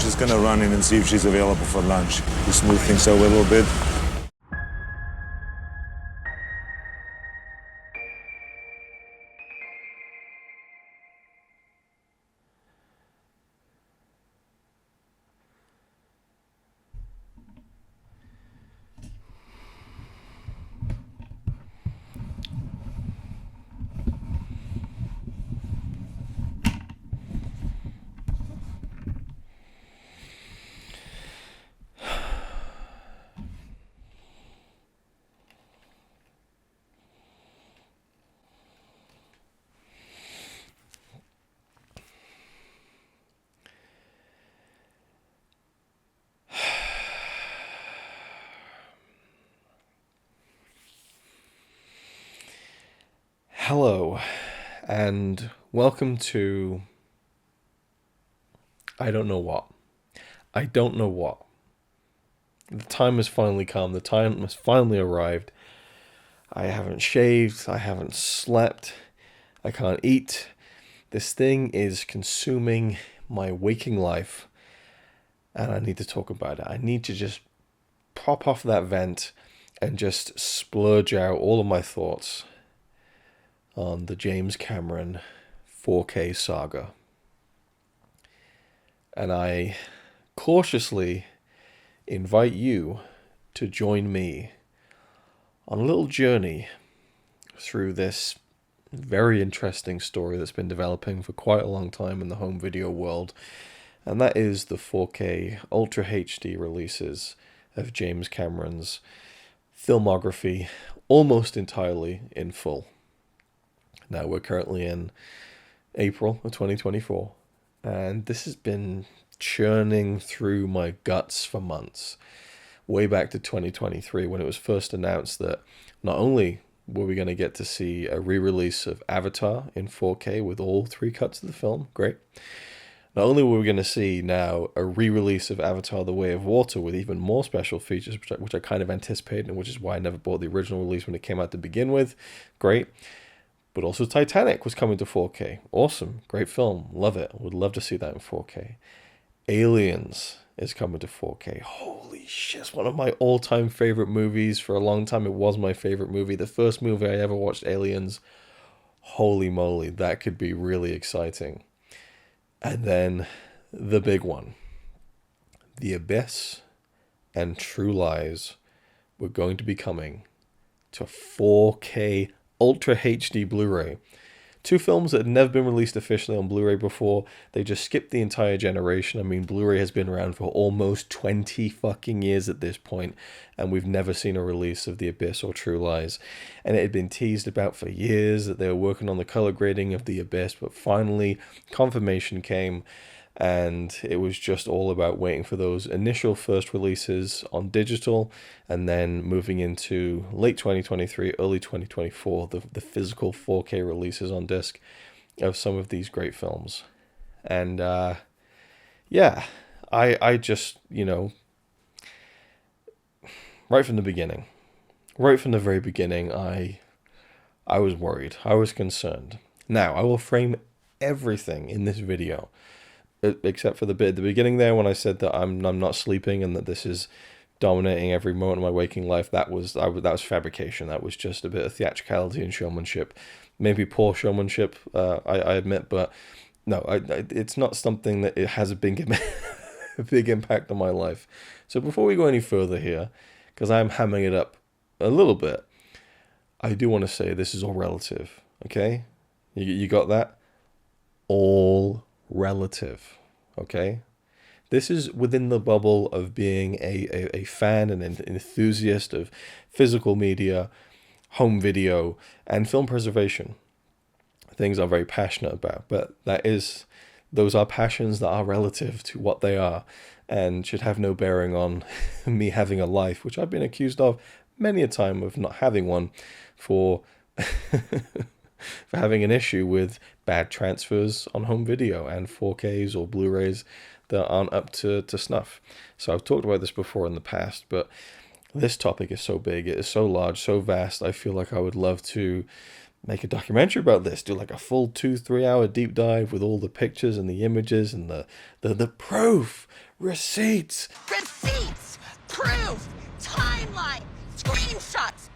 just gonna run in and see if she's available for lunch to smooth things out a little bit. Hello, and welcome to I don't know what. I don't know what. The time has finally come. The time has finally arrived. I haven't shaved. I haven't slept. I can't eat. This thing is consuming my waking life, and I need to talk about it. I need to just pop off that vent and just splurge out all of my thoughts on the James Cameron 4K saga. And I cautiously invite you to join me on a little journey through this very interesting story that's been developing for quite a long time in the home video world, and that is the 4K Ultra HD releases of James Cameron's filmography almost entirely in full. Now we're currently in April of 2024, and this has been churning through my guts for months, way back to 2023 when it was first announced that not only were we going to get to see a re-release of Avatar in 4K with all three cuts of the film, great. Not only were we going to see now a re-release of Avatar The Way of Water with even more special features, which I kind of anticipated, and which is why I never bought the original release when it came out to begin with, great. But also Titanic was coming to 4K. Awesome. Great film. Love it. Would love to see that in 4K. Aliens is coming to 4K. Holy shit. It's one of my all-time favorite movies. For a long time, it was my favorite movie. The first movie I ever watched, Aliens. Holy moly. That could be really exciting. And then the big one. The Abyss and True Lies were going to be coming to 4K Ultra HD Blu-ray. Two films that had never been released officially on Blu-ray before. They just skipped the entire generation. I mean, Blu-ray has been around for almost 20 fucking years at this point, and we've never seen a release of The Abyss or True Lies. And it had been teased about for years that they were working on the color grading of The Abyss, but finally confirmation came, and it was just all about waiting for those initial first releases on digital, and then moving into late 2023, early 2024, the physical 4K releases on disc of some of these great films. And yeah, I just, right from the beginning, right from the very beginning, I was worried. I was concerned. Now, I will frame everything in this video, except for the bit at the beginning there when I said that I'm not sleeping and that this is dominating every moment of my waking life. That was fabrication. That was just a bit of theatricality and showmanship, maybe poor showmanship, I admit, but no, it's not something that it has a big a big impact on my life. So before we go any further here, because I'm hamming it up a little bit, I do want to say this is all relative. Okay, you got that? All relative, okay? This is within the bubble of being a fan and an enthusiast of physical media, home video, and film preservation. Things I'm very passionate about, but those are passions that are relative to what they are and should have no bearing on me having a life, which I've been accused of many a time of not having one for for having an issue with bad transfers on home video and 4Ks or Blu-rays that aren't up to snuff. So I've talked about this before in the past, but this topic is so big, it is so large, so vast. I feel like I would love to make a documentary about this, do like a full 2-3 hour deep dive with all the pictures and the images and the proof, receipts, proof, timeline, screenshots,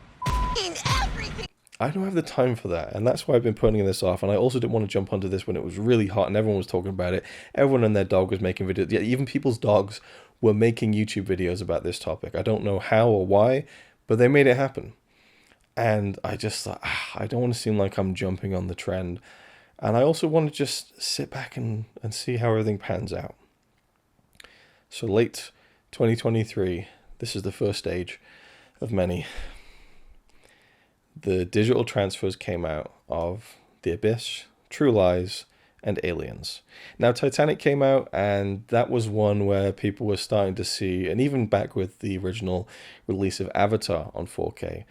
everything. I don't have the time for that, and that's why I've been putting this off. And I also didn't want to jump onto this when it was really hot and everyone was talking about it. Everyone and their dog was making videos. Yeah, even people's dogs were making YouTube videos about this topic. I don't know how or why, but they made it happen. And I just thought, I don't want to seem like I'm jumping on the trend. And I also want to just sit back and see how everything pans out. So late 2023, this is the first stage of many. The digital transfers came out of The Abyss, True Lies, and Aliens. Now, Titanic came out, and that was one where people were starting to see, and even back with the original release of Avatar on 4K,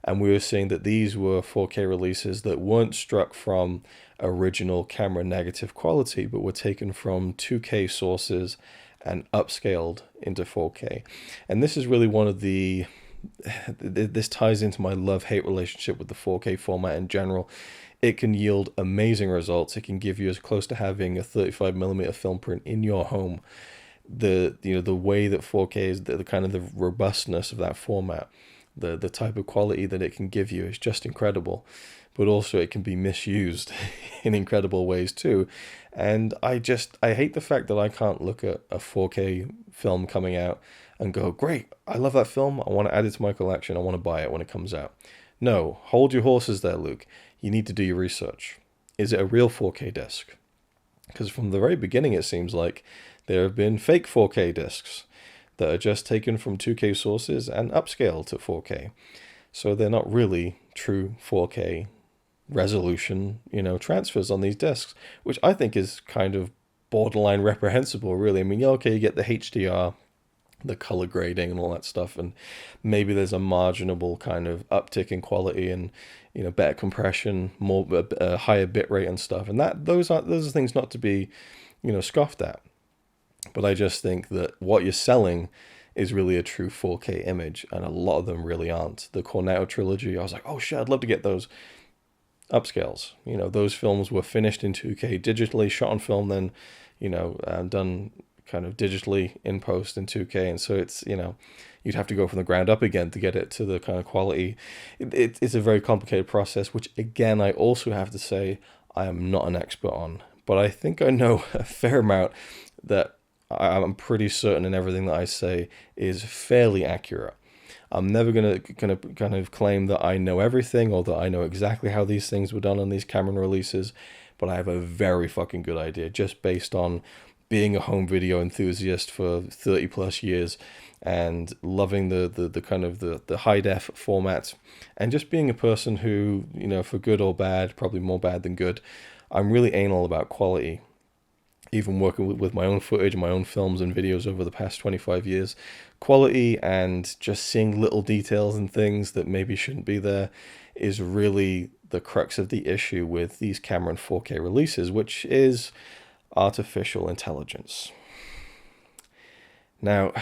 and we were seeing that these were 4K releases that weren't struck from original camera negative quality, but were taken from 2K sources and upscaled into 4K. And this is really one of this ties into my love-hate relationship with the 4K format in general. It can yield amazing results. It can give you as close to having a 35mm film print in your home. The way that 4K is, the kind of the robustness of that format, the type of quality that it can give you is just incredible. But also it can be misused in incredible ways too. And I hate the fact that I can't look at a 4K film coming out and go, great, I love that film, I want to add it to my collection, I want to buy it when it comes out. No, hold your horses there, Luke. You need to do your research. Is it a real 4K disc? Because from the very beginning it seems like there have been fake 4K discs that are just taken from 2K sources and upscaled to 4K. So they're not really true 4K resolution, transfers on these discs, which I think is kind of borderline reprehensible, really. I mean, okay, you get the HDR, the color grading and all that stuff, and maybe there's a marginable kind of uptick in quality and better compression, more higher bit rate and stuff, and those are things not to be scoffed at. But I just think that what you're selling is really a true 4K image, and a lot of them really aren't. The Cornetto trilogy, I was like, oh shit, I'd love to get those upscales. Those films were finished in 2K digitally, shot on film, then done kind of digitally in post in 2K, and so it's you'd have to go from the ground up again to get it to the kind of quality. It's a very complicated process, which again I also have to say I am not an expert on, but I think I know a fair amount that I'm pretty certain in everything that I say is fairly accurate. I'm never gonna kind of claim that I know everything or that I know exactly how these things were done on these Cameron releases, but I have a very fucking good idea just based on being a home video enthusiast for 30 plus years and loving the kind of the high def format, and just being a person who, for good or bad, probably more bad than good, I'm really anal about quality. Even working with my own footage, my own films and videos over the past 25 years, quality and just seeing little details and things that maybe shouldn't be there is really the crux of the issue with these Cameron 4K releases, which is artificial intelligence. Now,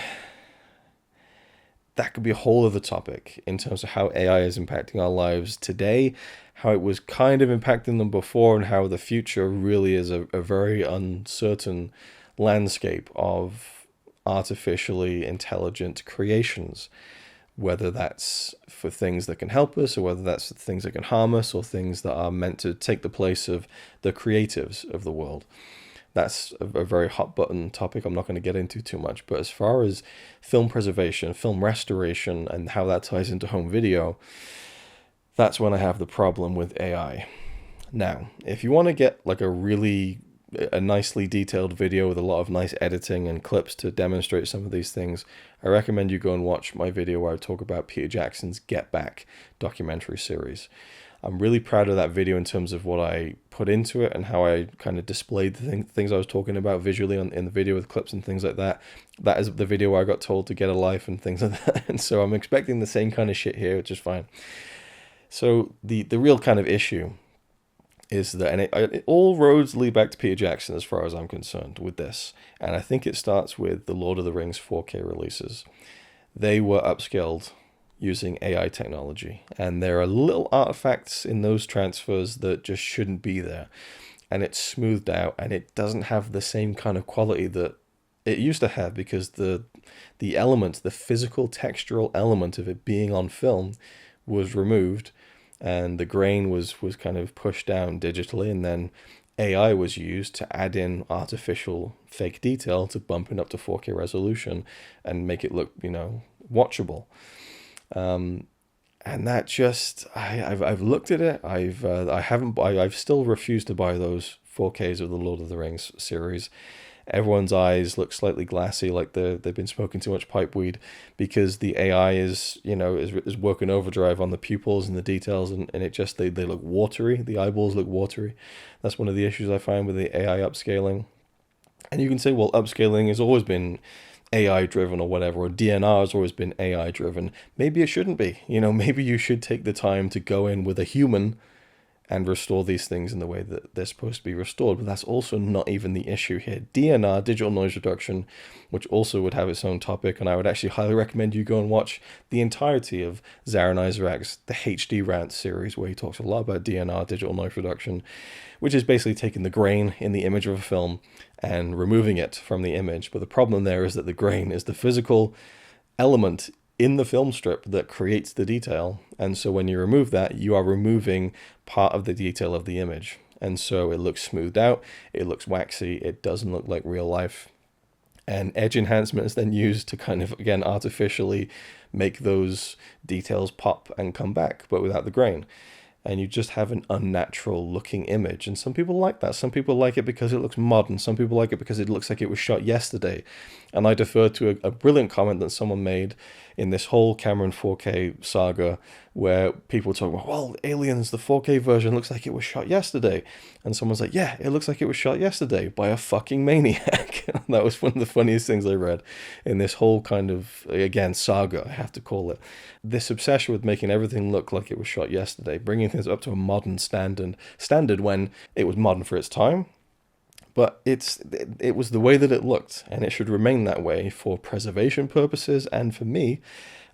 that could be a whole other topic in terms of how AI is impacting our lives today, how it was kind of impacting them before, and how the future really is a very uncertain landscape of artificially intelligent creations, whether that's for things that can help us or whether that's for things that can harm us or things that are meant to take the place of the creatives of the world. That's a very hot button topic I'm not going to get into too much. But as far as film preservation, film restoration, and how that ties into home video, that's when I have the problem with AI. Now, if you want to get like a nicely detailed video with a lot of nice editing and clips to demonstrate some of these things, I recommend you go and watch my video where I talk about Peter Jackson's Get Back documentary series. I'm really proud of that video in terms of what I put into it and how I kind of displayed the things I was talking about visually in the video with clips and things like that. That is the video where I got told to get a life and things like that. And so I'm expecting the same kind of shit here, which is fine. So the real kind of issue is that, and it all roads lead back to Peter Jackson as far as I'm concerned with this. And I think it starts with the Lord of the Rings 4K releases. They were upscaled using AI technology. And there are little artifacts in those transfers that just shouldn't be there. And it's smoothed out, and it doesn't have the same kind of quality that it used to have, because the element, the physical textural element of it being on film was removed, and the grain was kind of pushed down digitally, and then AI was used to add in artificial fake detail to bump it up to 4K resolution and make it look, watchable. And that just, I've looked at it. I've still refused to buy those 4Ks of the Lord of the Rings series. Everyone's eyes look slightly glassy, like they've been smoking too much pipeweed, because the AI is working overdrive on the pupils and the details, and it just, they look watery. The eyeballs look watery. That's one of the issues I find with the AI upscaling. And you can say, well, upscaling has always been AI driven or whatever, or DNR has always been AI driven. Maybe it shouldn't be. Maybe you should take the time to go in with a human and restore these things in the way that they're supposed to be restored. But that's also not even the issue here. DNR, digital noise reduction, which also would have its own topic, and I would actually highly recommend you go and watch the entirety of Zaran Isaac's The HD Rant series, where he talks a lot about DNR, digital noise reduction, which is basically taking the grain in the image of a film and removing it from the image. But the problem there is that the grain is the physical element in the film strip that creates the detail. And so when you remove that, you are removing part of the detail of the image. And so it looks smoothed out, it looks waxy, it doesn't look like real life. And edge enhancement is then used to kind of, again, artificially make those details pop and come back, but without the grain. And you just have an unnatural looking image. And some people like that. Some people like it because it looks modern. Some people like it because it looks like it was shot yesterday. And I defer to a brilliant comment that someone made in this whole Cameron 4K saga, where people talk about, well, Aliens, the 4K version looks like it was shot yesterday. And someone's like, yeah, it looks like it was shot yesterday by a fucking maniac. That was one of the funniest things I read in this whole kind of, again, saga, I have to call it. This obsession with making everything look like it was shot yesterday, bringing things up to a modern standard when it was modern for its time. But it was the way that it looked, and it should remain that way for preservation purposes, and for me,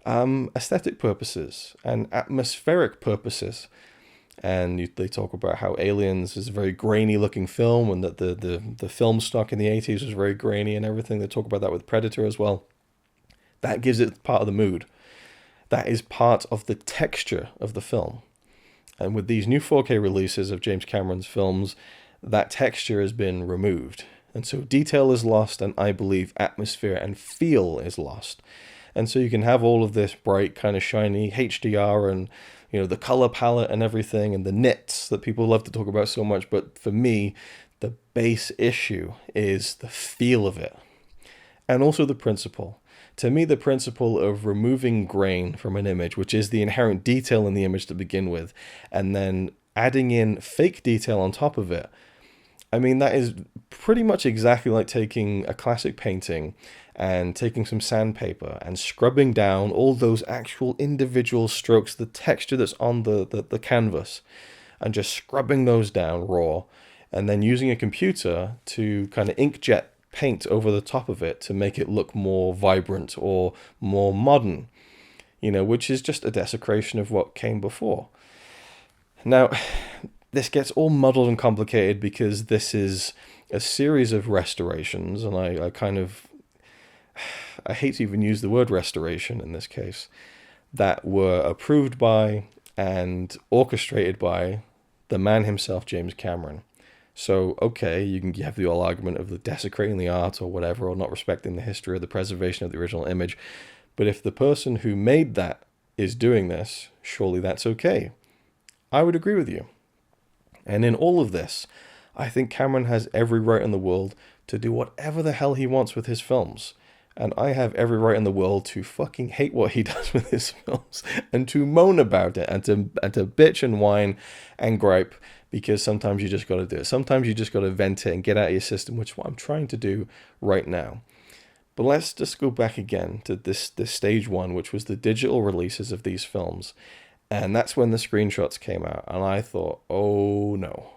aesthetic purposes and atmospheric purposes. And they talk about how Aliens is a very grainy looking film, and that the film stock in the 80s was very grainy and everything. They talk about that with Predator as well. That gives it part of the mood. That is part of the texture of the film. And with these new 4K releases of James Cameron's films, that texture has been removed. And so detail is lost, and I believe atmosphere and feel is lost. And so you can have all of this bright, kind of shiny HDR and, the color palette and everything, and the nits that people love to talk about so much. But for me, the base issue is the feel of it. And also the principle. To me, the principle of removing grain from an image, which is the inherent detail in the image to begin with, and then adding in fake detail on top of it. I mean, that is pretty much exactly like taking a classic painting and taking some sandpaper and scrubbing down all those actual individual strokes, the texture that's on the canvas, and just scrubbing those down raw, and then using a computer to kind of inkjet paint over the top of it to make it look more vibrant or more modern, which is just a desecration of what came before. Now, this gets all muddled and complicated because this is a series of restorations, and I hate to even use the word restoration in this case, that were approved by and orchestrated by the man himself, James Cameron. So, okay, you can have the whole argument of the desecrating the art or whatever, or not respecting the history or the preservation of the original image, but if the person who made that is doing this, surely that's okay. I would agree with you. And in all of this, I think Cameron has every right in the world to do whatever the hell he wants with his films. And I have every right in the world to fucking hate what he does with his films and to moan about it and to bitch and whine and gripe, because sometimes you just got to do it. Sometimes you just got to vent it and get out of your system, which is what I'm trying to do right now. But let's just go back again to this stage one, which was the digital releases of these films. And that's when the screenshots came out. And I thought, oh no.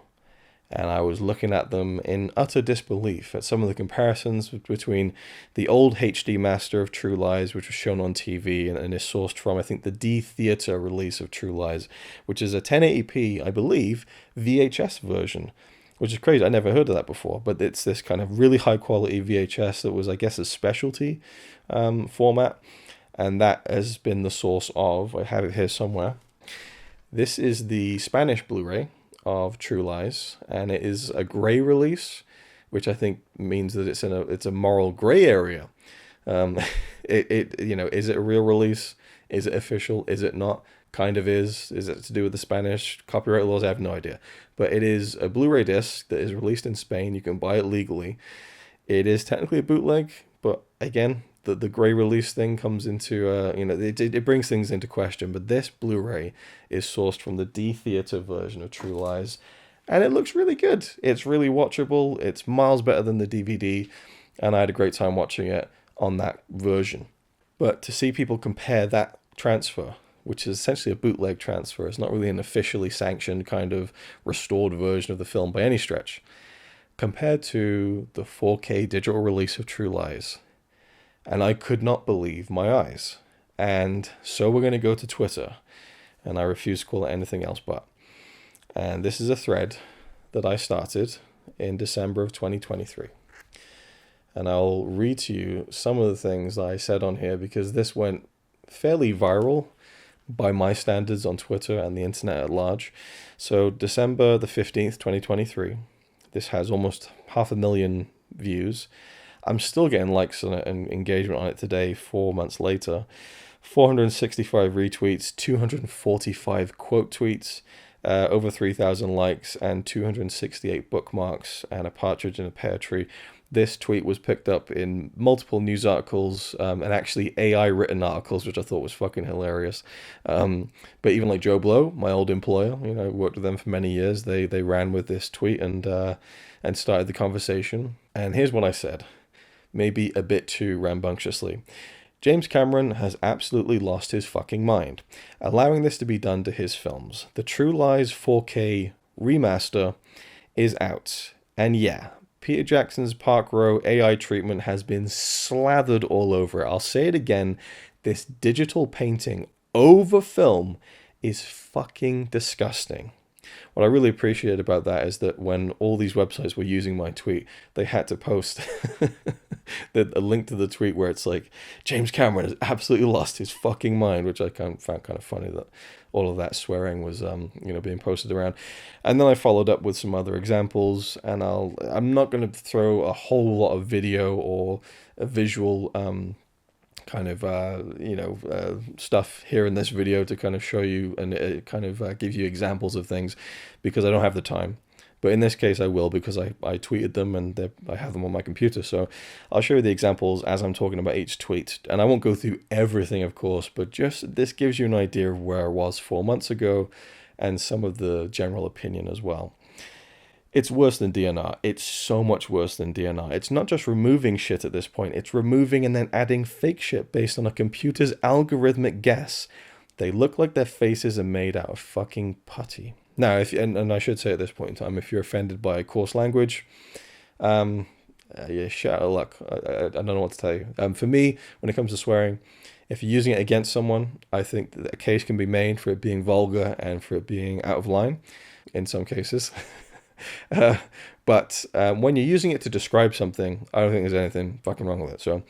and I was looking at them in utter disbelief at some of the comparisons between the old HD master of True Lies, which was shown on TV and is sourced from, I think, the D Theatre release of True Lies, which is a 1080p, I believe, VHS version, which is crazy. I never heard of that before, but it's this kind of really high quality VHS that was, I guess, a specialty format, and that has been the source of, I have it here somewhere. This is the Spanish Blu-ray of True Lies, and it is a gray release, which I think means that it's a moral gray area. Is it a real release? Is it official? Is it not? Kind of is. Is it to do with the Spanish copyright laws? I have no idea. But it is a Blu-ray disc that is released in Spain. You can buy it legally. It is technically a bootleg, but again, the gray release thing comes into, it brings things into question. But this Blu-ray is sourced from the D Theatre version of True Lies, and it looks really good. It's really watchable. It's miles better than the DVD, and I had a great time watching it on that version. But to see people compare that transfer, which is essentially a bootleg transfer, it's not really an officially sanctioned kind of restored version of the film by any stretch, compared to the 4K digital release of True Lies. And I could not believe my eyes. And so we're going to go to Twitter, and I refuse to call it anything else but. And this is a thread that I started in December of 2023. And I'll read to you some of the things that I said on here, because this went fairly viral by my standards on Twitter and the internet at large. So December the 15th, 2023. This has almost 500,000 views. I'm still getting likes on it and engagement on it today, 4 months later. 465 retweets, 245 quote tweets, over 3,000 likes, and 268 bookmarks, and a partridge in a pear tree. This tweet was picked up in multiple news articles, and actually AI written articles, which I thought was fucking hilarious. But even like Joe Blow, my old employer, I worked with them for many years. They ran with this tweet and started the conversation. And here's what I said, maybe a bit too rambunctiously. James Cameron has absolutely lost his fucking mind, allowing this to be done to his films. The True Lies 4K remaster is out. And yeah, Peter Jackson's Park Row AI treatment has been slathered all over it. I'll say it again, this digital painting over film is fucking disgusting. What I really appreciate about that is that when all these websites were using my tweet, they had to post a link to the tweet where it's like, James Cameron has absolutely lost his fucking mind, which I found kind of funny that all of that swearing was being posted around. And then I followed up with some other examples, and I'm not going to throw a whole lot of video or a visual stuff here in this video to kind of show you and give you examples of things, because I don't have the time. But in this case I will, because I tweeted them and I have them on my computer. So I'll show you the examples as I'm talking about each tweet. And I won't go through everything, of course, but just this gives you an idea of where I was 4 months ago and some of the general opinion as well. It's worse than DNR. It's so much worse than DNR. It's not just removing shit at this point. It's removing and then adding fake shit based on a computer's algorithmic guess. They look like their faces are made out of fucking putty. Now, and I should say at this point in time, if you're offended by coarse language, shit out of luck. I don't know what to tell you. For me, when it comes to swearing, if you're using it against someone, I think that a case can be made for it being vulgar and for it being out of line in some cases. But when you're using it to describe something, I don't think there's anything fucking wrong with it. So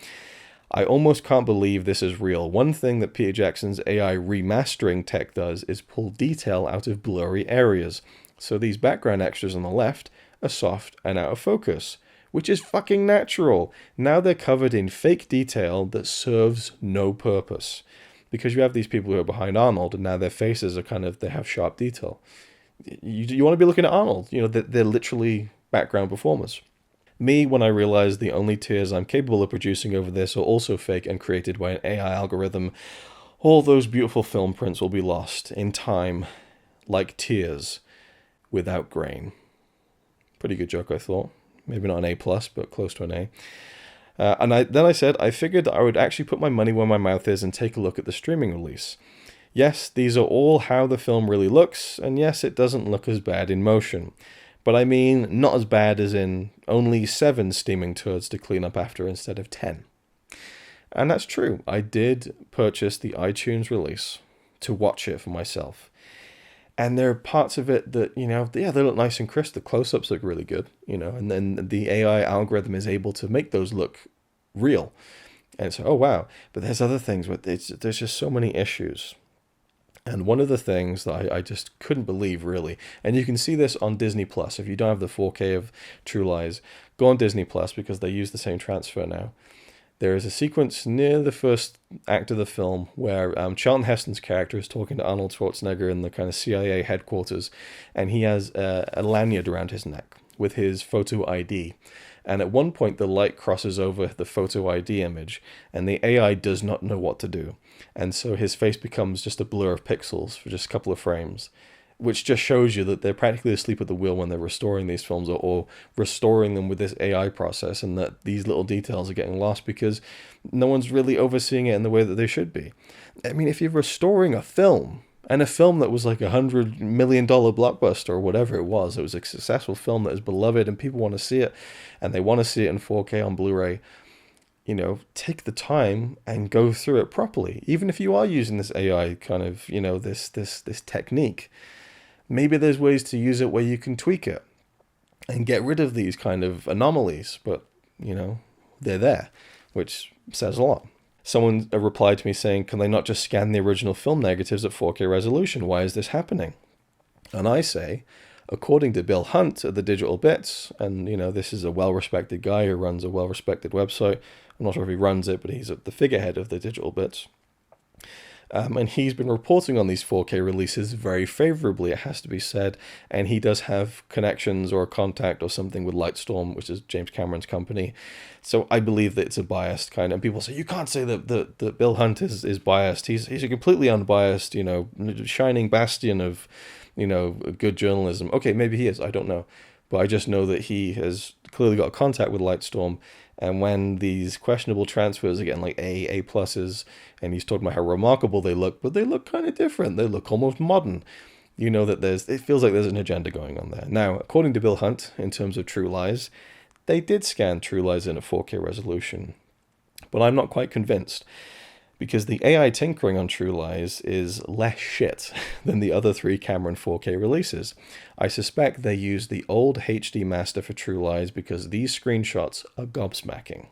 I almost can't believe this is real. One thing that Peter Jackson's AI remastering tech does is pull detail out of blurry areas. So these background extras on the left are soft and out of focus, which is fucking natural. Now they're covered in fake detail that serves no purpose, because you have these people who are behind Arnold and now their faces are they have sharp detail. You want to be looking at Arnold. They're literally background performers. Me, when I realized the only tears I'm capable of producing over this are also fake and created by an AI algorithm, all those beautiful film prints will be lost in time, like tears without grain. Pretty good joke, I thought. Maybe not an A+, but close to an A. Then I said I figured that I would actually put my money where my mouth is and take a look at the streaming release. Yes, these are all how the film really looks, and yes, it doesn't look as bad in motion. But I mean, not as bad as in only 7 steaming turds to clean up after instead of 10. And that's true. I did purchase the iTunes release to watch it for myself. And there are parts of it that, they look nice and crisp. The close-ups look really good, and then the AI algorithm is able to make those look real. And it's, oh, wow. But there's other things, but there's just so many issues. And one of the things that I just couldn't believe, really, and you can see this on Disney Plus. If you don't have the 4K of True Lies, go on Disney Plus because they use the same transfer now. There is a sequence near the first act of the film where Charlton Heston's character is talking to Arnold Schwarzenegger in the kind of CIA headquarters, and he has a lanyard around his neck with his photo ID. And at one point, the light crosses over the photo ID image, and the AI does not know what to do. And so his face becomes just a blur of pixels for just a couple of frames, which just shows you that they're practically asleep at the wheel when they're restoring these films or restoring them with this AI process, and that these little details are getting lost because no one's really overseeing it in the way that they should be. I mean, if you're restoring a film, and a film that was like $100 million blockbuster or whatever it was a successful film that is beloved and people want to see it, and they want to see it in 4K on Blu-ray, take the time and go through it properly. Even if you are using this AI kind of, this technique, maybe there's ways to use it where you can tweak it and get rid of these kind of anomalies, but, they're there, which says a lot. Someone replied to me saying, can they not just scan the original film negatives at 4K resolution? Why is this happening? And I say, according to Bill Hunt at the Digital Bits, and this is a well-respected guy who runs a well-respected website. I'm not sure if he runs it, but he's at the figurehead of the Digital Bits. And he's been reporting on these 4K releases very favorably, it has to be said. And he does have connections or a contact or something with Lightstorm, which is James Cameron's company. So I believe that it's a biased kind. And people say, you can't say that Bill Hunt is biased. He's a completely unbiased, shining bastion of, good journalism. Okay, maybe he is. I don't know. But I just know that he has clearly got contact with Lightstorm. And when these questionable transfers are getting like A pluses, and he's talking about how remarkable they look, but they look kind of different. They look almost modern. That it feels like there's an agenda going on there. Now, according to Bill Hunt, in terms of True Lies, they did scan True Lies in a 4K resolution. But I'm not quite convinced, because the AI tinkering on True Lies is less shit than the other 3 Cameron 4K releases. I suspect they used the old HD master for True Lies because these screenshots are gobsmacking.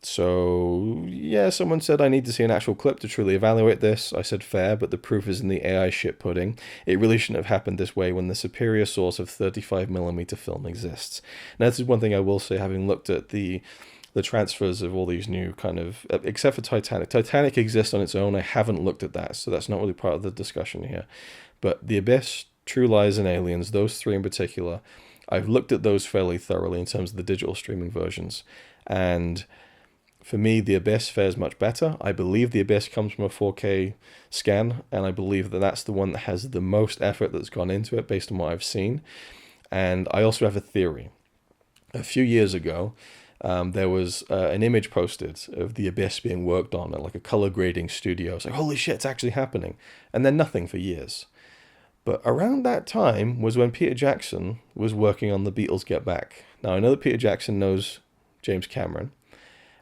So, yeah, someone said I need to see an actual clip to truly evaluate this. I said fair, but the proof is in the AI shit pudding. It really shouldn't have happened this way when the superior source of 35mm film exists. Now, this is one thing I will say, having looked at the transfers of all these new kind of, except for Titanic. Titanic exists on its own. I haven't looked at that, so that's not really part of the discussion here. But The Abyss, True Lies, and Aliens, those 3 in particular, I've looked at those fairly thoroughly in terms of the digital streaming versions. And for me, The Abyss fares much better. I believe The Abyss comes from a 4K scan, and I believe that that's the one that has the most effort that's gone into it based on what I've seen. And I also have a theory. A few years ago, there was an image posted of The Abyss being worked on at like a color grading studio. It's like, holy shit, it's actually happening. And then nothing for years. But around that time was when Peter Jackson was working on The Beatles Get Back. Now, I know that Peter Jackson knows James Cameron.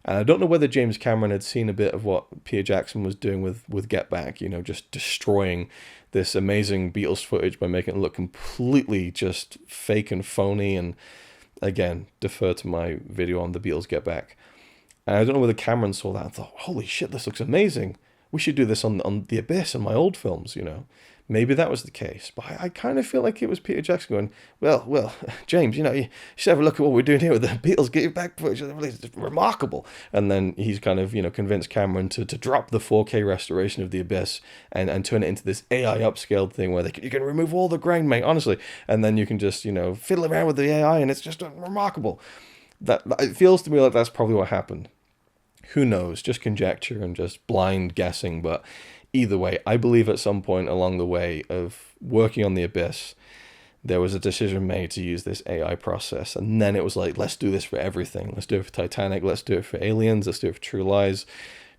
And I don't know whether James Cameron had seen a bit of what Peter Jackson was doing with Get Back, just destroying this amazing Beatles footage by making it look completely just fake and phony. And again, defer to my video on The Beatles Get Back. And I don't know whether Cameron saw that and thought, holy shit, this looks amazing. We should do this on The Abyss and my old films, Maybe that was the case. But I kind of feel like it was Peter Jackson going, well, James, you should have a look at what we're doing here with the Beatles Get Back footage. It's remarkable. And then he's kind of, convinced Cameron to drop the 4K restoration of The Abyss and turn it into this AI upscaled thing where you can remove all the grain, mate, honestly. And then you can just, fiddle around with the AI and it's just remarkable. It feels to me like that's probably what happened. Who knows? Just conjecture and just blind guessing, but either way, I believe at some point along the way of working on The Abyss, there was a decision made to use this AI process. And then it was like, let's do this for everything. Let's do it for Titanic. Let's do it for Aliens. Let's do it for True Lies.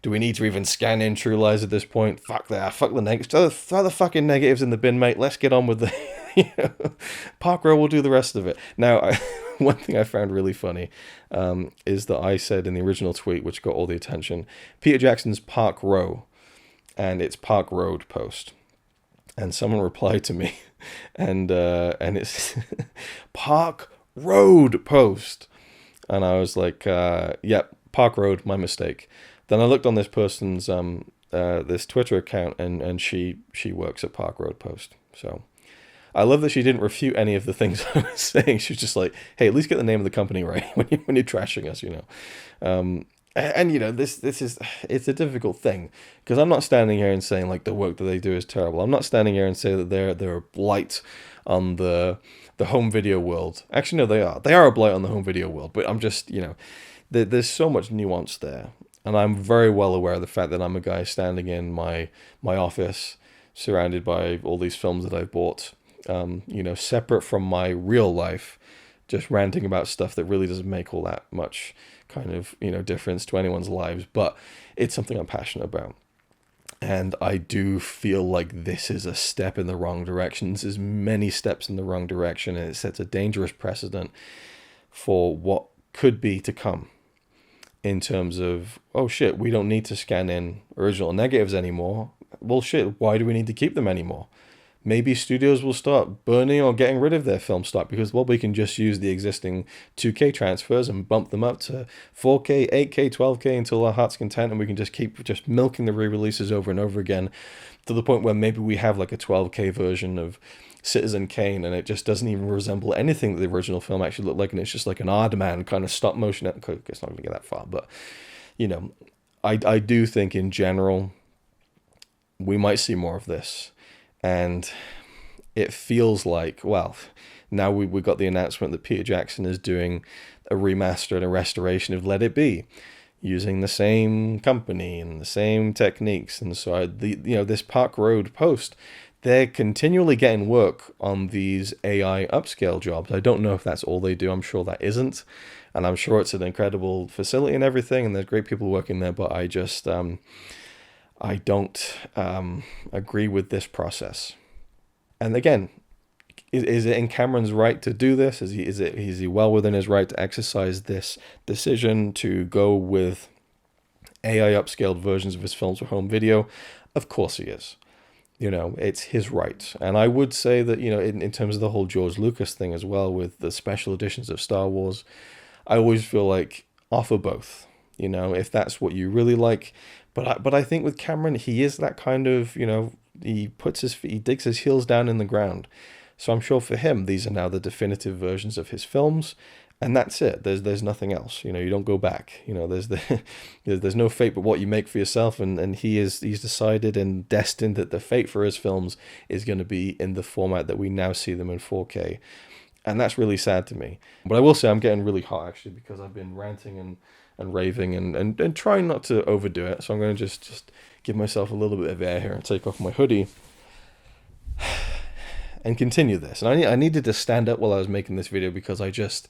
Do we need to even scan in True Lies at this point? Fuck that. Fuck the negatives. Throw the fucking negatives in the bin, mate. Let's get on with the You know, Park Row will do the rest of it. Now, one thing I found really funny is that I said in the original tweet, which got all the attention, Peter Jackson's Park Row, and it's Park Road post. And someone replied to me, and it's Park Road post. And I was like, yep, Park Road, my mistake. Then I looked on this person's this Twitter account, and she works at Park Road Post. So I love that she didn't refute any of the things I was saying. She was just like, hey, at least get the name of the company right when you're trashing us, you know. And you know, this is, it's a difficult thing, because I'm not standing here and saying like the work that they do is terrible. I'm not standing here and say that they're a blight on the home video world. Actually, no, they are a blight on the home video world. But I'm just, you know, there's so much nuance there, and I'm very well aware of the fact that I'm a guy standing in my office, surrounded by all these films that I've bought, you know, separate from my real life, just ranting about stuff that really doesn't make all that much kind of, you know, difference to anyone's lives, but it's something I'm passionate about. And I do feel like this is a step in the wrong direction. This is many steps in the wrong direction, and it sets a dangerous precedent for what could be to come, in terms of, oh shit, we don't need to scan in original negatives anymore. Well shit, why do we need to keep them anymore? Maybe studios will start burning or getting rid of their film stock because, well, we can just use the existing 2K transfers and bump them up to 4K, 8K, 12K until our heart's content, and we can just keep just milking the re-releases over and over again, to the point where maybe we have like a 12K version of Citizen Kane, and it just doesn't even resemble anything that the original film actually looked like, and it's just like an Aardman kind of stop motion. It's not going to get that far, but, you know, I do think in general we might see more of this. And it feels like, well, now we got the announcement that Peter Jackson is doing a remaster and a restoration of Let It Be, using the same company and the same techniques. And so this Park Road Post, they're continually getting work on these AI upscale jobs. I don't know if that's all they do. I'm sure that isn't. And I'm sure it's an incredible facility and everything, and there's great people working there, but I just I don't agree with this process. And again, is it in Cameron's right to do this? Is he well within his right to exercise this decision to go with AI upscaled versions of his films for home video? Of course he is. You know, it's his right. And I would say that, you know, in terms of the whole George Lucas thing as well, with the special editions of Star Wars, I always feel like offer both. You know, if that's what you really like. But I think with Cameron, he is that kind of, you know, he digs his heels down in the ground. So I'm sure for him, these are now the definitive versions of his films, and that's it. There's nothing else. You know, you don't go back. You know, there's no fate but what you make for yourself, and he's decided and destined that the fate for his films is going to be in the format that we now see them in 4K. And that's really sad to me. But I will say I'm getting really hot, actually, because I've been ranting and raving and trying not to overdo it. So I'm going to just give myself a little bit of air here and take off my hoodie and continue this. And I needed to stand up while I was making this video, because I just,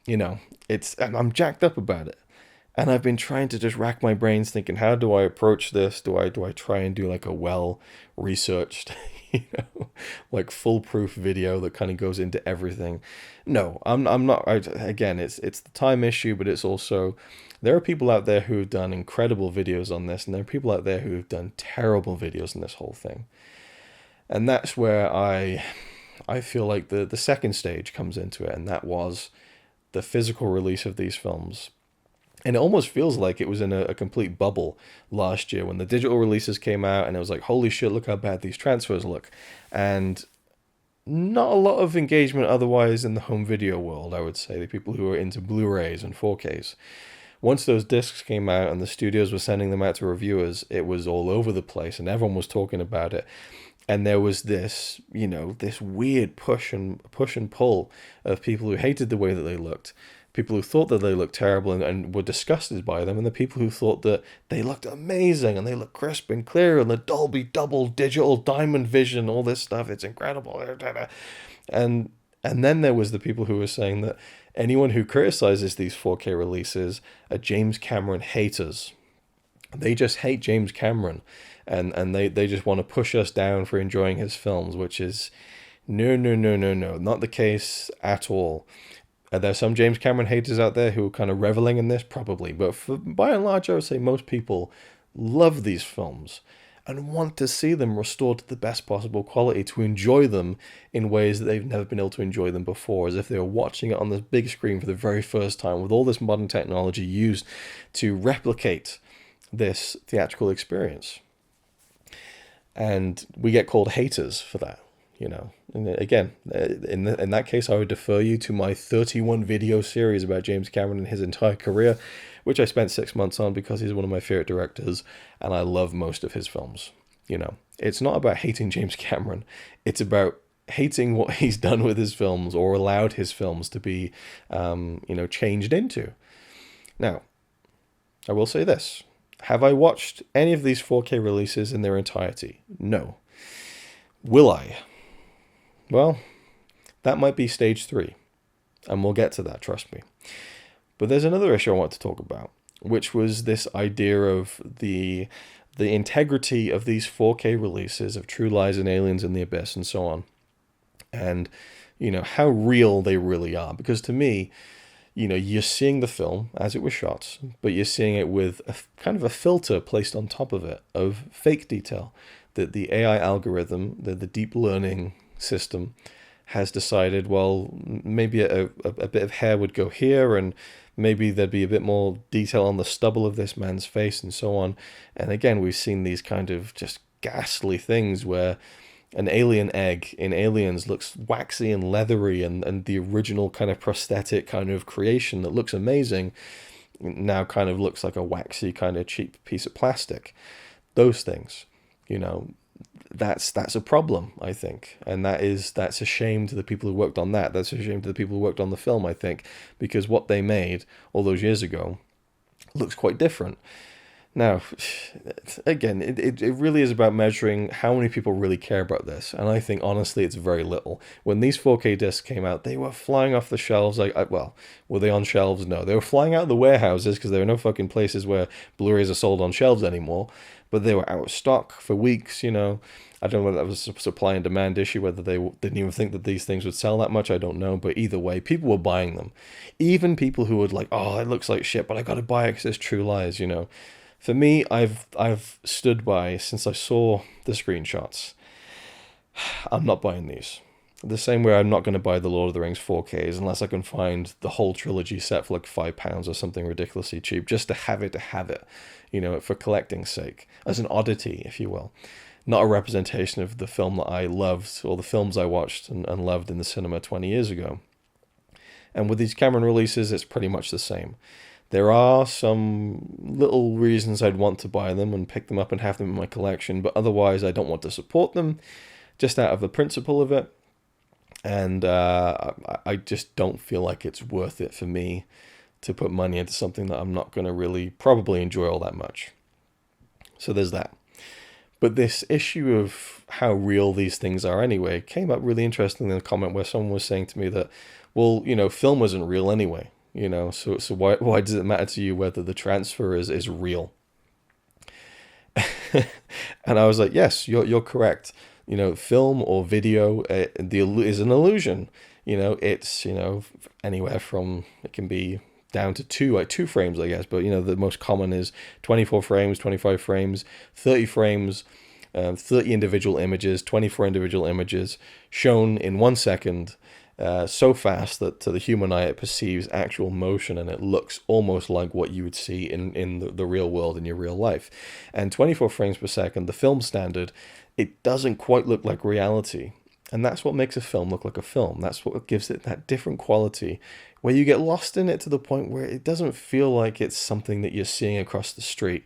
you know, I'm jacked up about it. And I've been trying to just rack my brains thinking, how do I approach this? Do I try and do like a well-researched, you know, like foolproof video that kind of goes into everything? No, I'm not. Again, it's the time issue, but it's also, there are people out there who have done incredible videos on this, and there are people out there who have done terrible videos on this whole thing. And that's where I feel like the second stage comes into it, and that was the physical release of these films. And it almost feels like it was in a complete bubble last year when the digital releases came out, and it was like, holy shit, look how bad these transfers look. And not a lot of engagement otherwise in the home video world, I would say, the people who are into Blu-rays and 4Ks. Once those discs came out and the studios were sending them out to reviewers, it was all over the place and everyone was talking about it. And there was this, you know, this weird push and pull of people who hated the way that they looked, people who thought that they looked terrible and were disgusted by them, and the people who thought that they looked amazing and they looked crisp and clear, and the Dolby double digital diamond vision, all this stuff, it's incredible. And then there was the people who were saying that anyone who criticizes these 4K releases are James Cameron haters. They just hate James Cameron, and they just want to push us down for enjoying his films, which is No, no, no, no, no. Not the case at all. Are there some James Cameron haters out there who are kind of reveling in this? Probably. But by and large, I would say most people love these films and want to see them restored to the best possible quality, to enjoy them in ways that they've never been able to enjoy them before, as if they were watching it on this big screen for the very first time, with all this modern technology used to replicate this theatrical experience. And we get called haters for that, you know. And again, in that case, I would defer you to my 31 video series about James Cameron and his entire career, which I spent 6 months on because he's one of my favorite directors and I love most of his films. You know, it's not about hating James Cameron. It's about hating what he's done with his films or allowed his films to be, changed into. Now, I will say this. Have I watched any of these 4K releases in their entirety? No. Will I? Well, that might be stage 3. And we'll get to that, trust me. But there's another issue I want to talk about, which was this idea of the integrity of these 4K releases of True Lies and Aliens in the Abyss and so on. And, you know, how real they really are. Because to me, you know, you're seeing the film as it was shot, but you're seeing it with a kind of a filter placed on top of it of fake detail that the AI algorithm, the deep learning system, has decided, well, maybe a bit of hair would go here, and maybe there'd be a bit more detail on the stubble of this man's face and so on. And again, we've seen these kind of just ghastly things where an alien egg in Aliens looks waxy and leathery, and the original kind of prosthetic kind of creation that looks amazing now kind of looks like a waxy kind of cheap piece of plastic. Those things, you know, that's a problem, I think. And that's a shame to the people who worked on that. That's a shame to the people who worked on the film, I think, because what they made all those years ago looks quite different. Now, again, it really is about measuring how many people really care about this. And I think, honestly, it's very little. When these 4K discs came out, they were flying off the shelves. Were they on shelves? No. They were flying out of the warehouses because there were no fucking places where Blu-rays are sold on shelves anymore. But they were out of stock for weeks, you know. I don't know whether that was a supply and demand issue, whether they didn't even think that these things would sell that much. I don't know. But either way, people were buying them. Even people who would like, oh, it looks like shit, but I got to buy it because it's True Lies, you know. For me, I've stood by since I saw the screenshots. I'm not buying these. The same way I'm not going to buy the Lord of the Rings 4Ks unless I can find the whole trilogy set for like £5 or something ridiculously cheap, just to have it, you know, for collecting's sake, as an oddity, if you will. Not a representation of the film that I loved or the films I watched and loved in the cinema 20 years ago. And with these Cameron releases, it's pretty much the same. There are some little reasons I'd want to buy them and pick them up and have them in my collection, but otherwise I don't want to support them, just out of the principle of it. And I just don't feel like it's worth it for me to put money into something that I'm not going to really probably enjoy all that much. So there's that. But this issue of how real these things are anyway came up really interestingly in a comment where someone was saying to me that, well, you know, film isn't real anyway. You know, so why does it matter to you whether the transfer is real? And I was like, yes, you're correct. You know, film or video is an illusion. You know, it's, you know, anywhere from, it can be down to two frames, I guess. But, you know, the most common is 24 frames, 25 frames, 30 frames, 30 individual images, 24 individual images shown in 1 second. So fast that to the human eye it perceives actual motion and it looks almost like what you would see in the real world in your real life. And 24 frames per second, the film standard, it doesn't quite look like reality. And that's what makes a film look like a film. That's what gives it that different quality where you get lost in it to the point where it doesn't feel like it's something that you're seeing across the street.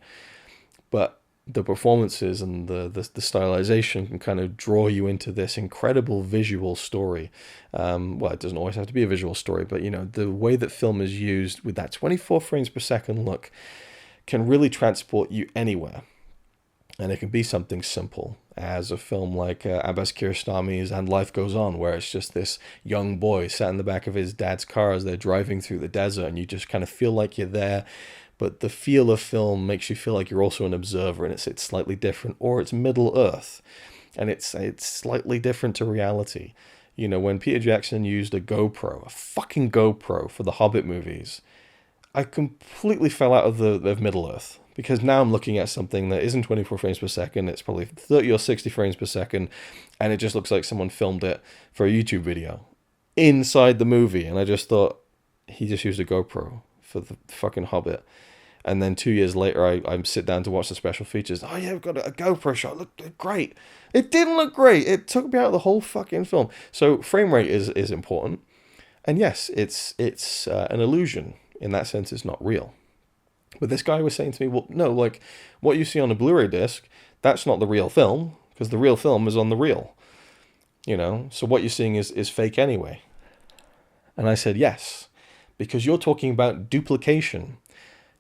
But the performances and the stylization can kind of draw you into this incredible visual story. Well, it doesn't always have to be a visual story, but, you know, the way that film is used with that 24 frames per second look can really transport you anywhere. And it can be something simple as a film like Abbas Kiarostami's And Life Goes On, where it's just this young boy sat in the back of his dad's car as they're driving through the desert, and you just kind of feel like you're there. But the feel of film makes you feel like you're also an observer, and it's slightly different, or it's Middle Earth. and it's slightly different to reality. You know, when Peter Jackson used a fucking GoPro for the Hobbit movies, I completely fell out of Middle Earth, because now I'm looking at something that isn't 24 frames per second. It's probably 30 or 60 frames per second, and it just looks like someone filmed it for a YouTube video inside the movie. And I just thought, he just used a GoPro for the fucking Hobbit. And then 2 years later, I sit down to watch the special features. Oh yeah, we've got a GoPro shot. It looked great. It didn't look great. It took me out of the whole fucking film. So frame rate is important. And yes, it's an illusion. In that sense, it's not real. But this guy was saying to me, well, no, like, what you see on a Blu-ray disc, that's not the real film, because the real film is on the reel. You know, so what you're seeing is fake anyway. And I said, yes, because you're talking about duplication.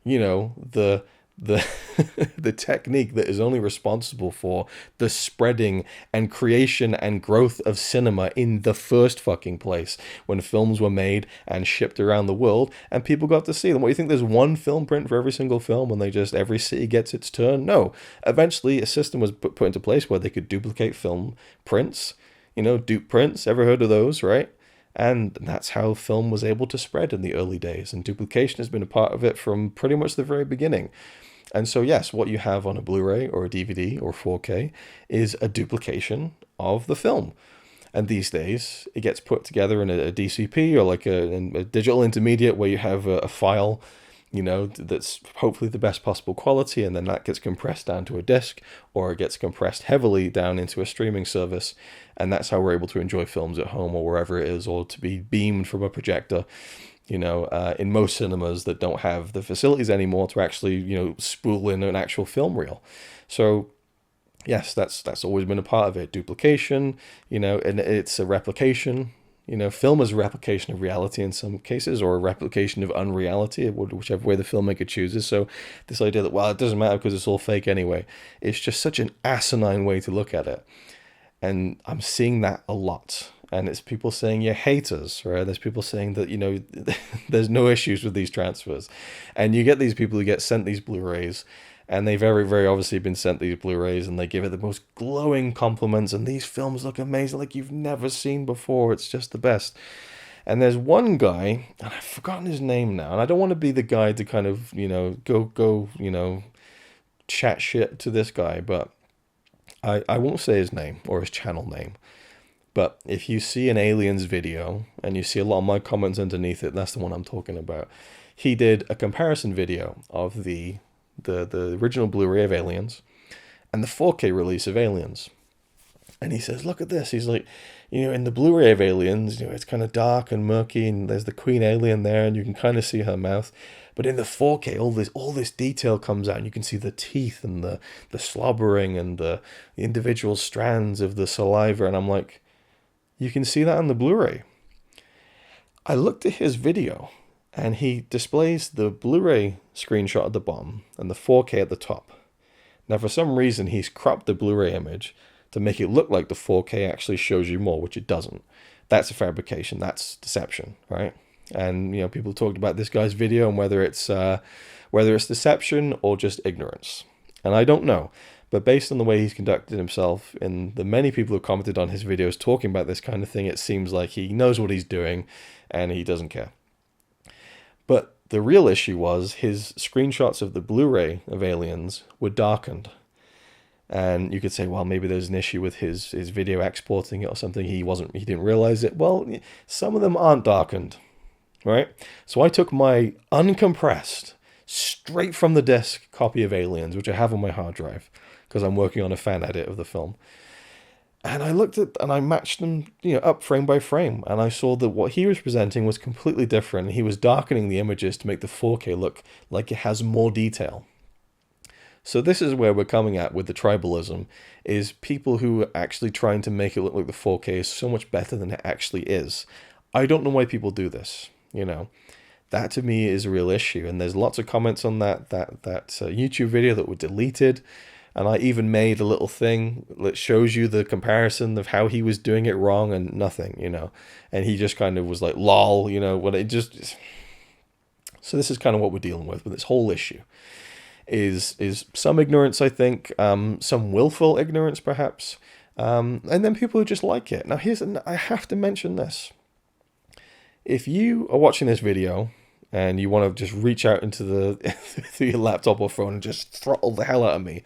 You know, the the technique that is only responsible for the spreading and creation and growth of cinema in the first fucking place, when films were made and shipped around the world and people got to see them. What, you think there's one film print for every single film and every city gets its turn? No. Eventually a system was put into place where they could duplicate film prints, you know, dupe prints. Ever heard of those, right? And that's how film was able to spread in the early days. And duplication has been a part of it from pretty much the very beginning. And so, yes, what you have on a Blu-ray or a DVD or 4K is a duplication of the film. And these days, it gets put together in a DCP or like a digital intermediate where you have a file, you know, that's hopefully the best possible quality, and then that gets compressed down to a disc, or it gets compressed heavily down into a streaming service, and that's how we're able to enjoy films at home or wherever it is, or to be beamed from a projector, you know, in most cinemas that don't have the facilities anymore to actually, you know, spool in an actual film reel. So yes, that's always been a part of it. Duplication, you know, and it's a replication. You know, film is a replication of reality in some cases, or a replication of unreality, whichever way the filmmaker chooses. So this idea that, well, it doesn't matter because it's all fake anyway, it's just such an asinine way to look at it. And I'm seeing that a lot. And it's people saying, you're haters, right? There's people saying that, you know, there's no issues with these transfers. And you get these people who get sent these Blu-rays, and they very, very obviously been sent these Blu-rays, and they give it the most glowing compliments, and these films look amazing like you've never seen before. It's just the best. And there's one guy, and I've forgotten his name now, and I don't want to be the guy to kind of, you know, go, you know, chat shit to this guy, but I won't say his name or his channel name. But if you see an Aliens video, and you see a lot of my comments underneath it, that's the one I'm talking about. He did a comparison video of the original Blu-ray of Aliens and the 4K release of Aliens. And he says, look at this. He's like, you know, in the Blu-ray of Aliens, you know, it's kind of dark and murky, and there's the queen alien there, and you can kind of see her mouth. But in the 4K, all this detail comes out, and you can see the teeth and the slobbering and the individual strands of the saliva. And I'm like, you can see that on the Blu-ray. I looked at his video, and he displays the Blu-ray screenshot at the bottom and the 4K at the top. Now, for some reason, he's cropped the Blu-ray image to make it look like the 4K actually shows you more, which it doesn't. That's a fabrication. That's deception, right? And, you know, people talked about this guy's video and whether it's deception or just ignorance. And I don't know. But based on the way he's conducted himself, and the many people who commented on his videos talking about this kind of thing, it seems like he knows what he's doing and he doesn't care. But the real issue was his screenshots of the Blu-ray of Aliens were darkened. And you could say, well, maybe there's an issue with his video exporting it or something. He didn't realize it. Well, some of them aren't darkened, right? So I took my uncompressed, straight from the disc copy of Aliens, which I have on my hard drive, because I'm working on a fan edit of the film. And I looked at, and I matched them, you know, up frame by frame. And I saw that what he was presenting was completely different. He was darkening the images to make the 4K look like it has more detail. So this is where we're coming at with the tribalism, is people who are actually trying to make it look like the 4K is so much better than it actually is. I don't know why people do this, you know. That to me is a real issue. And there's lots of comments on that YouTube video that were deleted. And I even made a little thing that shows you the comparison of how he was doing it wrong and nothing, you know. And he just kind of was like, lol, you know, when it just... So this is kind of what we're dealing with this whole issue. Is some ignorance, I think, some willful ignorance, perhaps. And then people who just like it. Now, I have to mention this. If you are watching this video and you want to just reach out into through your laptop or phone and just throttle the hell out of me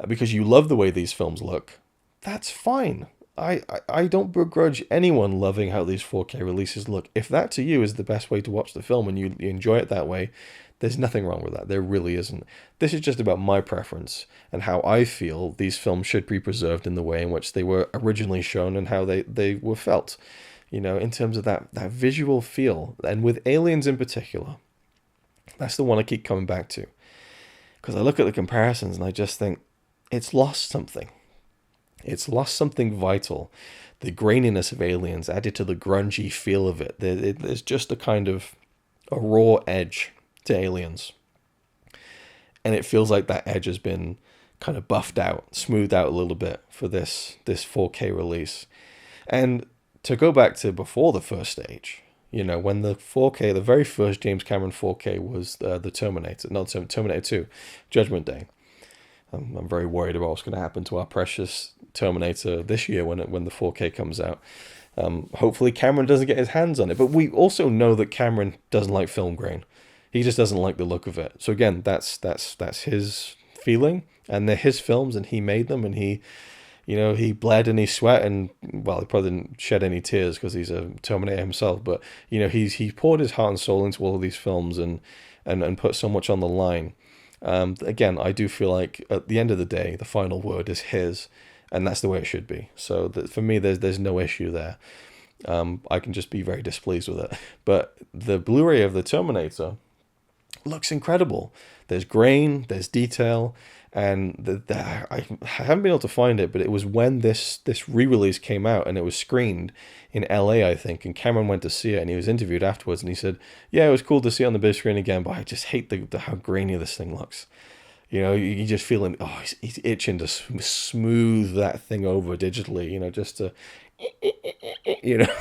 because you love the way these films look, that's fine. I don't begrudge anyone loving how these 4K releases look. If that to you is the best way to watch the film and you enjoy it that way, there's nothing wrong with that. There really isn't. This is just about my preference and how I feel these films should be preserved in the way in which they were originally shown and how they were felt. You know, in terms of that visual feel. And with Aliens in particular, that's the one I keep coming back to. Because I look at the comparisons and I just think, it's lost something. It's lost something vital. The graininess of Aliens added to the grungy feel of it. There's just a raw edge to Aliens. And it feels like that edge has been kind of buffed out, smoothed out a little bit for this 4K release. And to go back to before the first stage, you know, when the 4K, the very first James Cameron 4K was the Terminator 2, Judgment Day. I'm very worried about what's going to happen to our precious Terminator this year when the 4K comes out. Hopefully Cameron doesn't get his hands on it, but we also know that Cameron doesn't like film grain. He just doesn't like the look of it. So again, that's his feeling, and they're his films, and he made them, and he bled and he sweat, and well, he probably didn't shed any tears because he's a Terminator himself. But you know, he poured his heart and soul into all of these films and put so much on the line. Again, I do feel like at the end of the day, the final word is his, and that's the way it should be. So for me, there's no issue there. I can just be very displeased with it. But the Blu-ray of the Terminator looks incredible. There's grain, there's detail, and I haven't been able to find it, but it was when this re-release came out and it was screened in LA, I think, and Cameron went to see it and he was interviewed afterwards and he said, yeah, it was cool to see it on the big screen again, but I just hate how grainy this thing looks. You know, you just feel him, he's itching to smooth that thing over digitally, you know, just to, you know,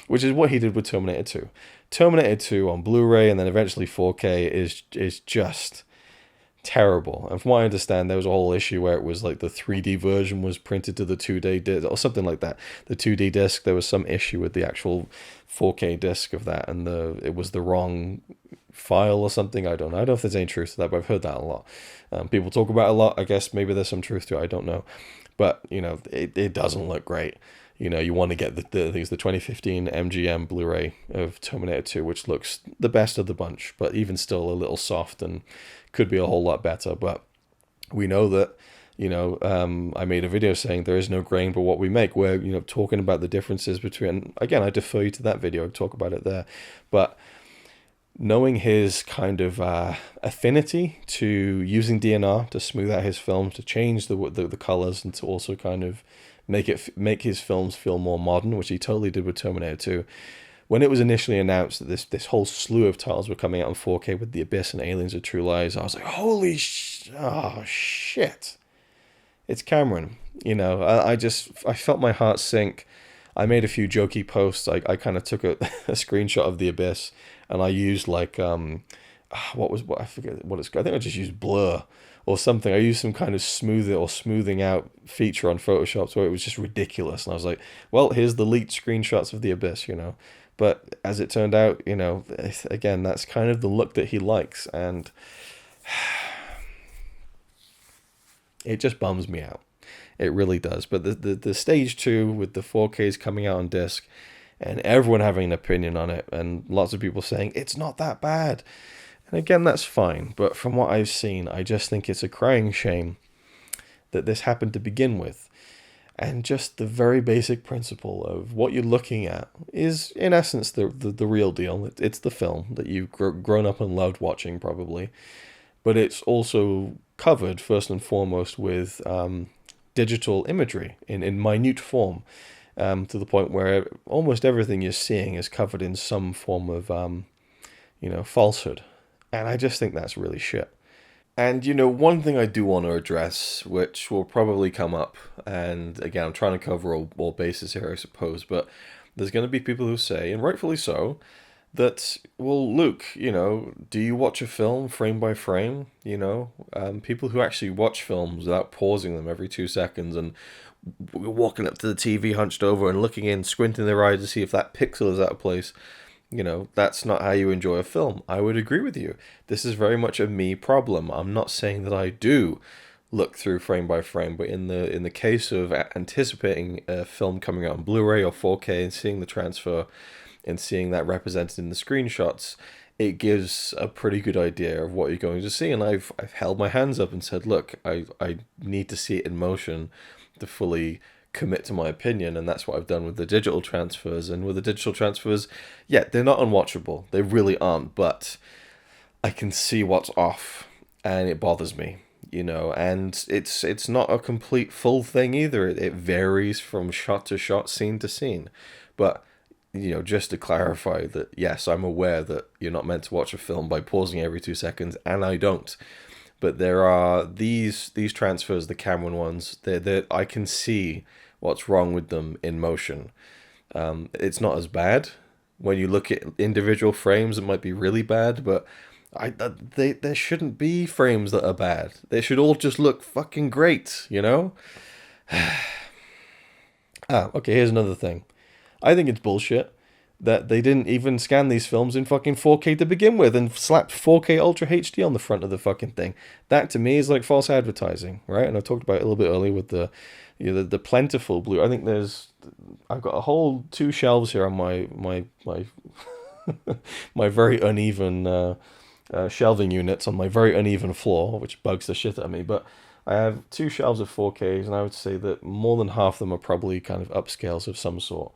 which is what he did with Terminator 2. Terminator 2 on Blu-ray and then eventually 4K is just terrible. And from what I understand, there was a whole issue where it was like the 3D version was printed to the 2D disc or something like that. The 2D disc, there was some issue with the actual 4K disc of that, and it was the wrong file or something. I don't know. I don't know if there's any truth to that, but I've heard that a lot. People talk about it a lot. I guess maybe there's some truth to it. I don't know. But, you know, it doesn't look great. You know, you want to get the 2015 MGM Blu-ray of Terminator 2, which looks the best of the bunch, but even still a little soft and could be a whole lot better. But we know that, you know, I made a video saying there is no grain but what we make. We're, you know, talking about the differences between, again, I defer you to that video, talk about it there. But knowing his kind of affinity to using DNR to smooth out his films, to change the colors, and to also kind of make his films feel more modern, which he totally did with Terminator 2. When it was initially announced that this whole slew of titles were coming out in 4K with The Abyss and Aliens of True Lies, I was like, holy shit. It's Cameron. You know, I felt my heart sink. I made a few jokey posts. I kind of took a screenshot of The Abyss, and I used like, I forget what it's called. I think I just used blur or something. I used some kind of smoothing out feature on Photoshop, so it was just ridiculous. And I was like, well, here's the leaked screenshots of The Abyss, you know. But as it turned out, you know, again, that's kind of the look that he likes, and it just bums me out. It really does. But the stage 2 with the 4Ks coming out on disc and everyone having an opinion on it and lots of people saying it's not that bad. And again, that's fine. But from what I've seen, I just think it's a crying shame that this happened to begin with. And just the very basic principle of what you're looking at is, in essence, the real deal. It's the film that you've grown up and loved watching, probably. But it's also covered, first and foremost, with digital imagery in minute form, to the point where almost everything you're seeing is covered in some form of, falsehood. And I just think that's really shit. And, you know, one thing I do want to address, which will probably come up, and again, I'm trying to cover all bases here, I suppose, but there's going to be people who say, and rightfully so, that, well, Luke, do you watch a film frame by frame? People who actually watch films without pausing them every 2 seconds and walking up to the TV hunched over and looking in, squinting their eyes to see if that pixel is out of place. That's not how you enjoy a film. I would agree with you. This is very much a me problem. I'm not saying that I do look through frame by frame, but in the case of anticipating a film coming out on Blu-ray or 4K and seeing the transfer and seeing that represented in the screenshots, it gives a pretty good idea of what you're going to see. And I've held my hands up and said, look, I need to see it in motion to fully commit to my opinion, and that's what I've done with the digital transfers. And with the digital transfers, yeah, they're not unwatchable. They really aren't, but I can see what's off, and it bothers me. And it's not a complete full thing either. It varies from shot to shot, scene to scene. But just to clarify that, yes, I'm aware that you're not meant to watch a film by pausing every 2 seconds, and I don't. But there are these transfers, the Cameron ones, I can see what's wrong with them in motion. It's not as bad. When you look at individual frames, it might be really bad, but there shouldn't be frames that are bad. They should all just look fucking great, Okay, here's another thing. I think it's bullshit that they didn't even scan these films in fucking 4K to begin with and slapped 4K Ultra HD on the front of the fucking thing. That to me is like false advertising, right? And I talked about it a little bit earlier with the plentiful blue. I think I've got a whole 2 shelves here on my my very uneven shelving units on my very uneven floor, which bugs the shit out of me. But I have 2 shelves of 4Ks, and I would say that more than half of them are probably kind of upscales of some sort.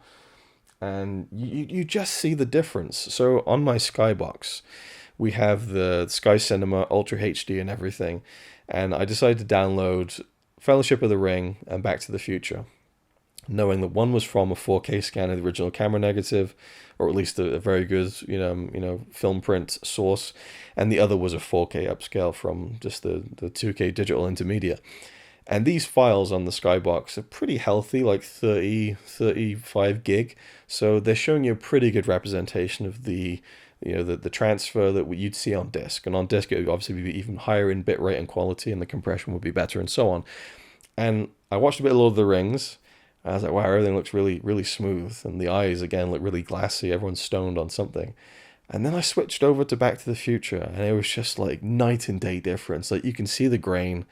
And you just see the difference. So on my Skybox, we have the Sky Cinema Ultra HD and everything. And I decided to download Fellowship of the Ring and Back to the Future, knowing that one was from a 4K scan of the original camera negative, or at least a very good, film print source, and the other was a 4K upscale from just the 2K digital intermediate. And these files on the Skybox are pretty healthy, like 35 gig. So they're showing you a pretty good representation of the transfer that you'd see on disk. And on disk, it would obviously be even higher in bitrate and quality, and the compression would be better, and so on. And I watched a bit of Lord of the Rings. I was like, wow, everything looks really, really smooth. And the eyes, again, look really glassy. Everyone's stoned on something. And then I switched over to Back to the Future, and it was just like night and day difference. Like, you can see the grain.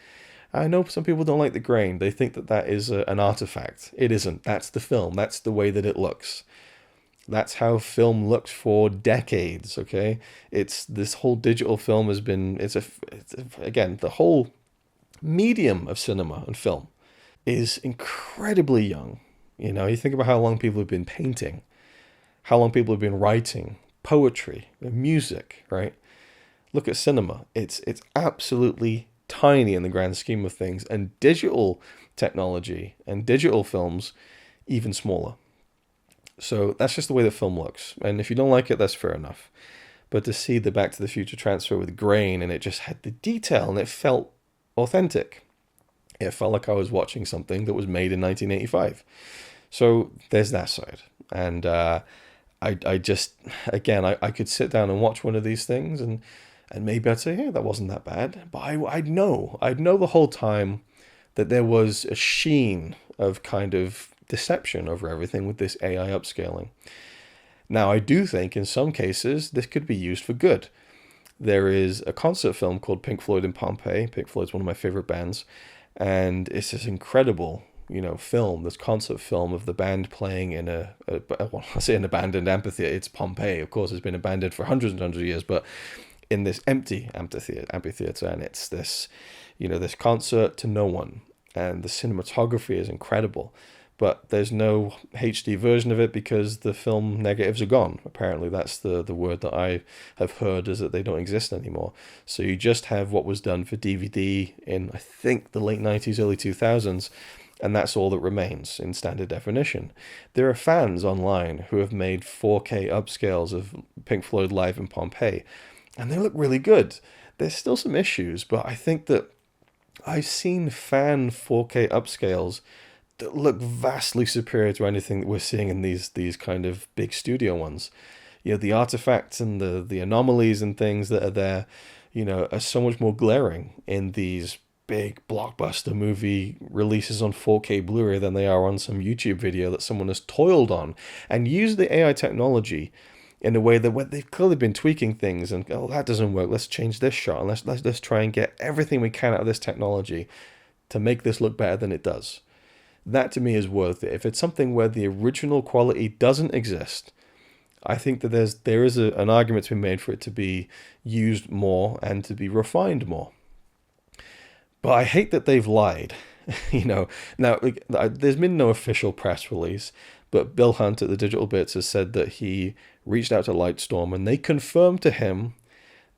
I know some people don't like the grain. They think that is an artifact. It isn't. That's the film. That's the way that it looks. That's how film looked for decades, okay? This whole digital film has been, again, the whole medium of cinema and film is incredibly young. You think about how long people have been painting, how long people have been writing, poetry, music, right? Look at cinema. It's absolutely tiny in the grand scheme of things, and digital technology and digital films even smaller. So that's just the way that film looks. And if you don't like it, that's fair enough. But to see the Back to the Future transfer with grain, and it just had the detail, and it felt authentic. It felt like I was watching something that was made in 1985. So there's that side. And I just, again, I could sit down and watch one of these things, and maybe I'd say, hey, that wasn't that bad. But I'd know the whole time that there was a sheen of kind of deception over everything with this AI upscaling. Now, I do think in some cases this could be used for good. There is a concert film called Pink Floyd in Pompeii. Pink Floyd's one of my favorite bands. And it's this incredible, film, this concert film of the band playing in I say an abandoned amphitheater. It's Pompeii, of course. It's been abandoned for hundreds and hundreds of years, but in this empty amphitheater, and it's this, this concert to no one. And the cinematography is incredible. But there's no HD version of it because the film negatives are gone. Apparently that's the word that I have heard, is that they don't exist anymore. So you just have what was done for DVD in, I think, the late 90s, early 2000s, and that's all that remains in standard definition. There are fans online who have made 4K upscales of Pink Floyd live in Pompeii, and they look really good. There's still some issues, but I think that I've seen fan 4K upscales that look vastly superior to anything that we're seeing in these kind of big studio ones. the artifacts and the anomalies and things that are there, are so much more glaring in these big blockbuster movie releases on 4K Blu-ray than they are on some YouTube video that someone has toiled on and used the AI technology in a way that when they've clearly been tweaking things and, oh, that doesn't work, let's change this shot and let's try and get everything we can out of this technology to make this look better than it does. That to me is worth it. If it's something where the original quality doesn't exist, I think that there is an argument to be made for it to be used more and to be refined more. But I hate that they've lied. Now, there's been no official press release, but Bill Hunt at the Digital Bits has said that he reached out to Lightstorm and they confirmed to him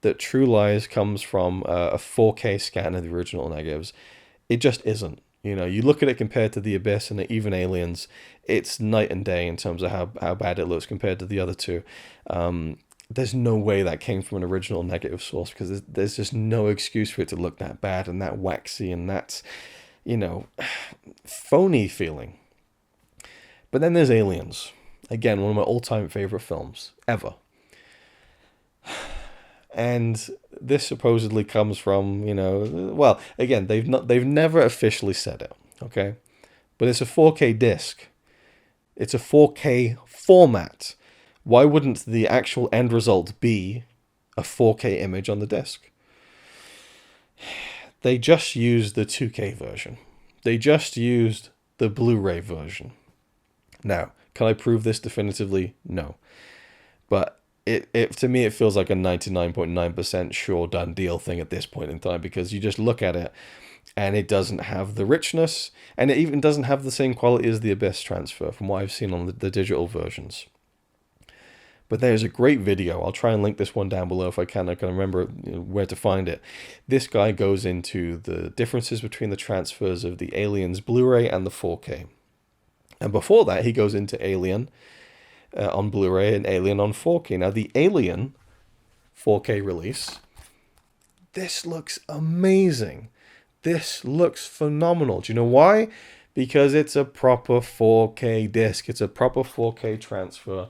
that True Lies comes from a 4K scan of the original negatives. It just isn't. You look at it compared to The Abyss and even Aliens, it's night and day in terms of how bad it looks compared to the other two. There's no way that came from an original negative source because there's just no excuse for it to look that bad and that waxy and that's, phony feeling. But then there's Aliens. Again, one of my all-time favorite films ever. And this supposedly comes from, well, again, they've never officially said it, okay? But it's a 4K disc. It's a 4K format. Why wouldn't the actual end result be a 4K image on the disc? They just used the 2K version. They just used the Blu-ray version. Now, can I prove this definitively? No. But it to me, it feels like a 99.9% sure done deal thing at this point in time because you just look at it and it doesn't have the richness and it even doesn't have the same quality as the Abyss transfer from what I've seen on the digital versions. But there's a great video. I'll try and link this one down below if I can. I can remember where to find it. This guy goes into the differences between the transfers of the Aliens Blu-ray and the 4K. And before that, he goes into Alien on Blu-ray and Alien on 4K. Now, the Alien 4K release, this looks amazing. This looks phenomenal. Do you know why? Because it's a proper 4K disc. It's a proper 4K transfer.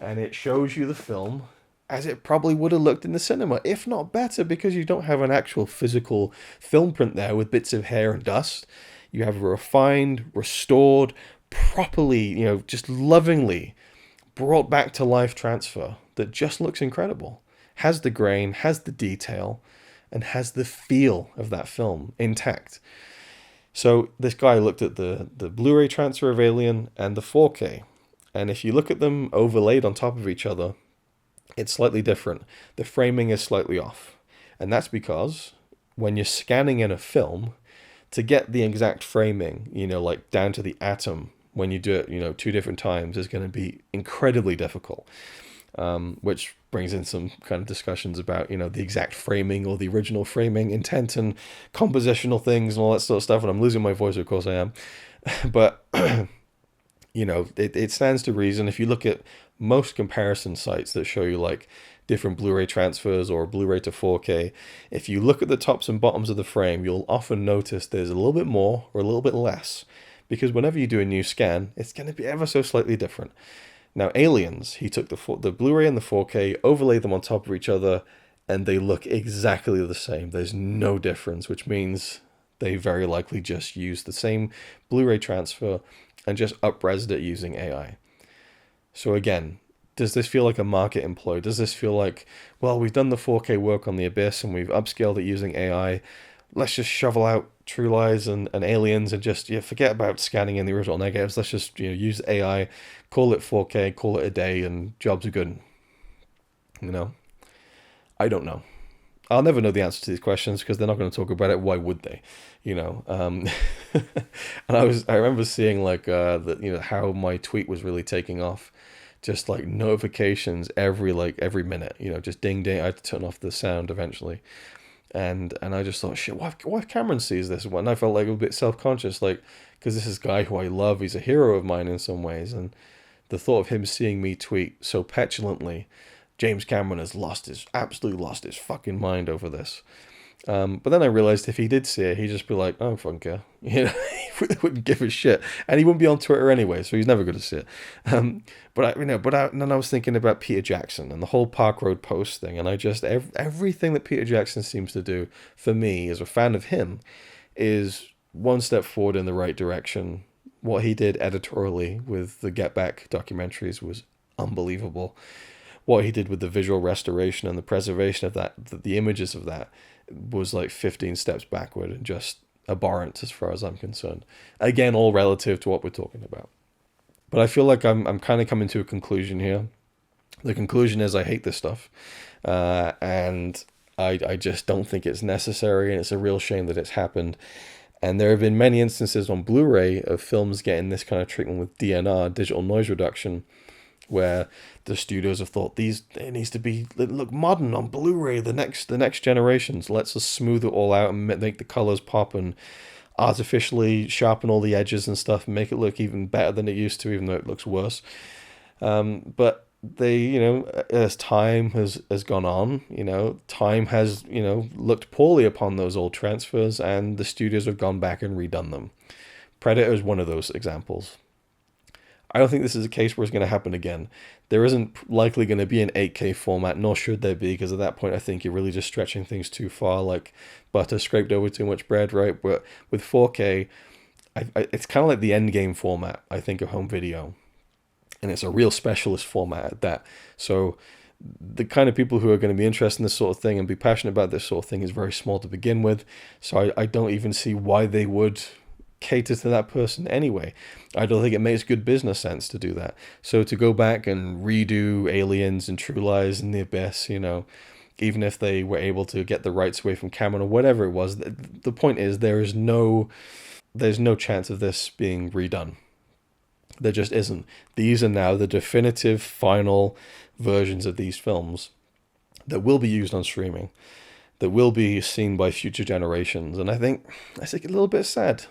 And it shows you the film as it probably would have looked in the cinema, if not better, because you don't have an actual physical film print there with bits of hair and dust. You have a refined, restored, properly, just lovingly brought back to life transfer that just looks incredible. Has the grain, has the detail, and has the feel of that film intact. So this guy looked at the Blu-ray transfer of Alien and the 4K. And if you look at them overlaid on top of each other, it's slightly different. The framing is slightly off. And that's because when you're scanning in a film, to get the exact framing, like down to the atom, when you do it, 2 different times, is going to be incredibly difficult. Which brings in some kind of discussions about, the exact framing or the original framing intent and compositional things and all that sort of stuff. And I'm losing my voice, of course I am. But... it stands to reason. If you look at most comparison sites that show you like different Blu-ray transfers or Blu-ray to 4K, if you look at the tops and bottoms of the frame, you'll often notice there's a little bit more or a little bit less, because whenever you do a new scan, it's going to be ever so slightly different. Now, Aliens, he took the Blu-ray and the 4K, overlaid them on top of each other, and they look exactly the same. There's no difference, which means they very likely just used the same Blu-ray transfer and just up-resed it using AI. So again, does this feel like a market employ? Does this feel like, well, we've done the 4K work on the Abyss and we've upscaled it using AI. Let's just shovel out True Lies and Aliens and just forget about scanning in the original negatives. Let's just use AI, call it 4K, call it a day, and jobs are good. I don't know. I'll never know the answer to these questions because they're not going to talk about it. Why would they? And I remember seeing like how my tweet was really taking off, just like notifications every minute. Just ding ding. I had to turn off the sound eventually, and I just thought, shit, what if Cameron sees this one? I felt like a bit self-conscious, like, because this is a guy who I love. He's a hero of mine in some ways, and the thought of him seeing me tweet so petulantly, James Cameron has absolutely lost his fucking mind over this. But then I realized if he did see it, he'd just be like, "I don't fucking care." You know, he really wouldn't give a shit, and he wouldn't be on Twitter anyway, so he's never going to see it. Then I was thinking about Peter Jackson and the whole Park Road Post thing, and I just everything that Peter Jackson seems to do for me as a fan of him is one step forward in the right direction. What he did editorially with the Get Back documentaries was unbelievable. What he did with the visual restoration and the preservation of that, the images of that, was like 15 steps backward and just abhorrent as far as I'm concerned. Again, all relative to what we're talking about. But I feel like I'm kind of coming to a conclusion here. The conclusion is I hate this stuff. And I just don't think it's necessary, and it's a real shame that it's happened. And there have been many instances on Blu-ray of films getting this kind of treatment with DNR, digital noise reduction, where the studios have thought it needs to look modern on Blu-ray, the next generations. Let's just smooth it all out and make the colors pop and artificially sharpen all the edges and stuff and make it look even better than it used to, even though it looks worse. But they, as time has gone on, time has, looked poorly upon those old transfers, and the studios have gone back and redone them. Predator is one of those examples. I don't think this is a case where it's going to happen again. There isn't likely going to be an 8K format, nor should there be, because at that point I think you're really just stretching things too far, like butter scraped over too much bread, right? But with 4K, it's kind of like the end game format, I think, of home video. And it's a real specialist format at that. So the kind of people who are going to be interested in this sort of thing and be passionate about this sort of thing is very small to begin with. So I don't even see why they would cater to that person anyway. I don't think it makes good business sense to do that. So to go back and redo Aliens and True Lies and The Abyss, even if they were able to get the rights away from Cameron or whatever it was, the point is there's no chance of this being redone. There just isn't. These are now the definitive final versions of these films that will be used on streaming, that will be seen by future generations. And I think that's like a little bit sad,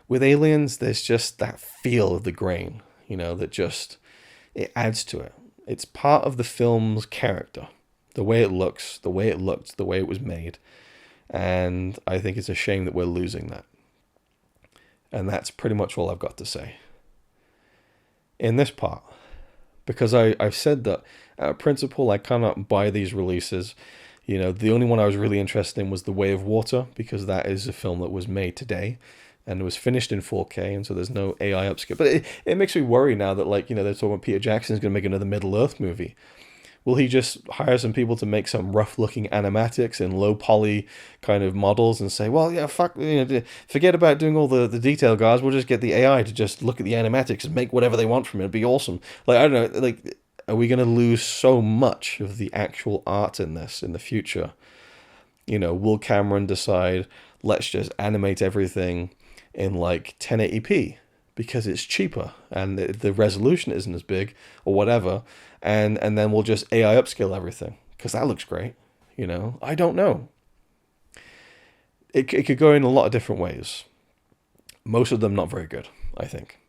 With Aliens, there's just that feel of the grain, that just, it adds to it. It's part of the film's character, the way it looks, the way it looked, the way it was made. And I think it's a shame that we're losing that. And that's pretty much all I've got to say in this part. Because I've said that at principle, I cannot buy these releases. The only one I was really interested in was The Way of Water, because that is a film that was made today and it was finished in 4K, and so there's no AI upscale. But it makes me worry now that, they're talking about Peter Jackson's going to make another Middle-earth movie. Will he just hire some people to make some rough-looking animatics in low-poly kind of models and say, well, yeah, forget about doing all the detail, guys. We'll just get the AI to just look at the animatics and make whatever they want from it. It'd be awesome. I don't know, are we going to lose so much of the actual art in this in the future? Will Cameron decide, let's just animate everything in 1080p because it's cheaper and the resolution isn't as big or whatever, and then we'll just AI upscale everything because that looks great? I don't know. It could go in a lot of different ways. Most of them not very good, I think.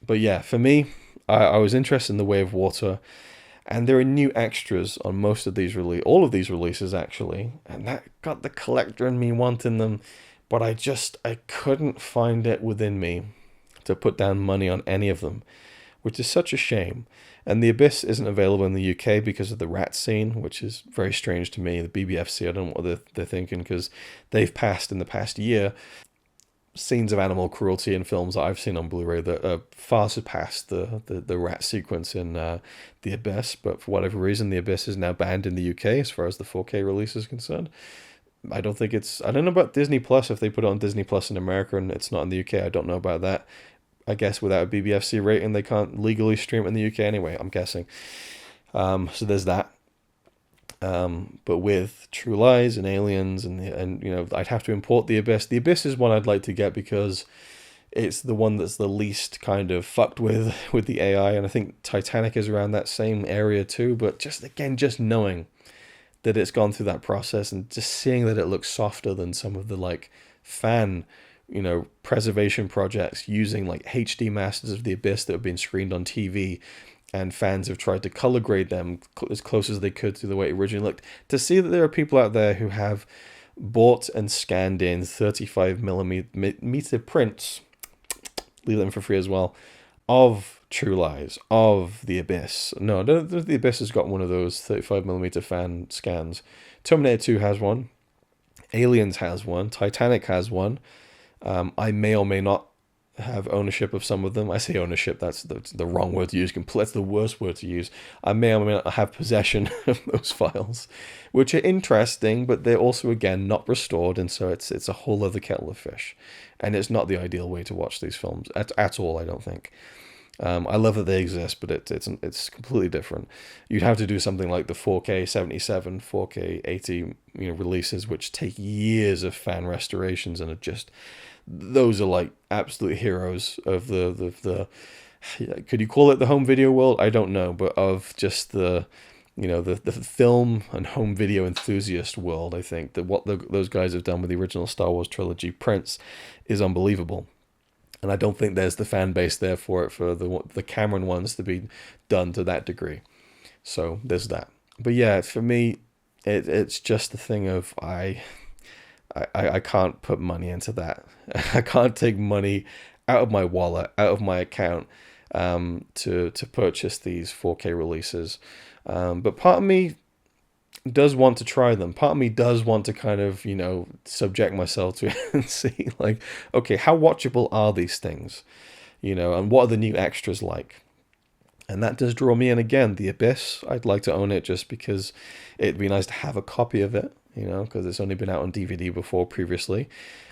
But yeah, for me, I was interested in The Way of Water, and there are new extras on most of these all of these releases actually, and that got the collector in me wanting them, but I couldn't find it within me to put down money on any of them, which is such a shame. And The Abyss isn't available in the UK because of the rat scene, which is very strange to me. The BBFC, I don't know what they're thinking, because they've passed in the past year scenes of animal cruelty in films that I've seen on Blu-ray that far surpass the rat sequence in The Abyss. But for whatever reason, The Abyss is now banned in the UK as far as the 4K release is concerned. I don't know about Disney Plus, if they put it on Disney Plus in America and it's not in the UK. I don't know about that. I guess without a BBFC rating, they can't legally stream it in the UK anyway, I'm guessing. So there's that. But with True Lies and Aliens and I'd have to import The Abyss. The Abyss is one I'd like to get because it's the one that's the least kind of fucked with the AI, and I think Titanic is around that same area too. But just knowing that it's gone through that process and just seeing that it looks softer than some of the fan preservation projects using HD masters of The Abyss that have been screened on TV, and fans have tried to color grade them as close as they could to the way it originally looked. To see that there are people out there who have bought and scanned in 35 millimeter prints, leave them for free as well, of True Lies, of The Abyss. No, The Abyss has got one of those 35 millimeter fan scans. Terminator 2 has one. Aliens has one. Titanic has one. I may or may not have ownership of some of them. I say ownership, that's the wrong word to use. That's the worst word to use. I may or may not have possession of those files, which are interesting, but they're also, again, not restored, and so it's a whole other kettle of fish. And it's not the ideal way to watch these films at all, I don't think. I love that they exist, but it's completely different. You'd have to do something like the 4K 77, 4K 80 releases, which take years of fan restorations, and those are like absolute heroes of the could you call it the home video world? I don't know, but of just the film and home video enthusiast world. I think that what those guys have done with the original Star Wars trilogy prints is unbelievable. And I don't think there's the fan base there for it, for the Cameron ones to be done to that degree. So there's that. But yeah, for me, it's just the thing of I can't put money into that. I can't take money out of my wallet, out of my account, to purchase these 4K releases. But part of me does want to try them. Part of me does want to kind of, subject myself to it and see, like, okay, how watchable are these things? And what are the new extras like? And that does draw me in again. The Abyss, I'd like to own it just because it'd be nice to have a copy of it, because it's only been out on DVD before previously.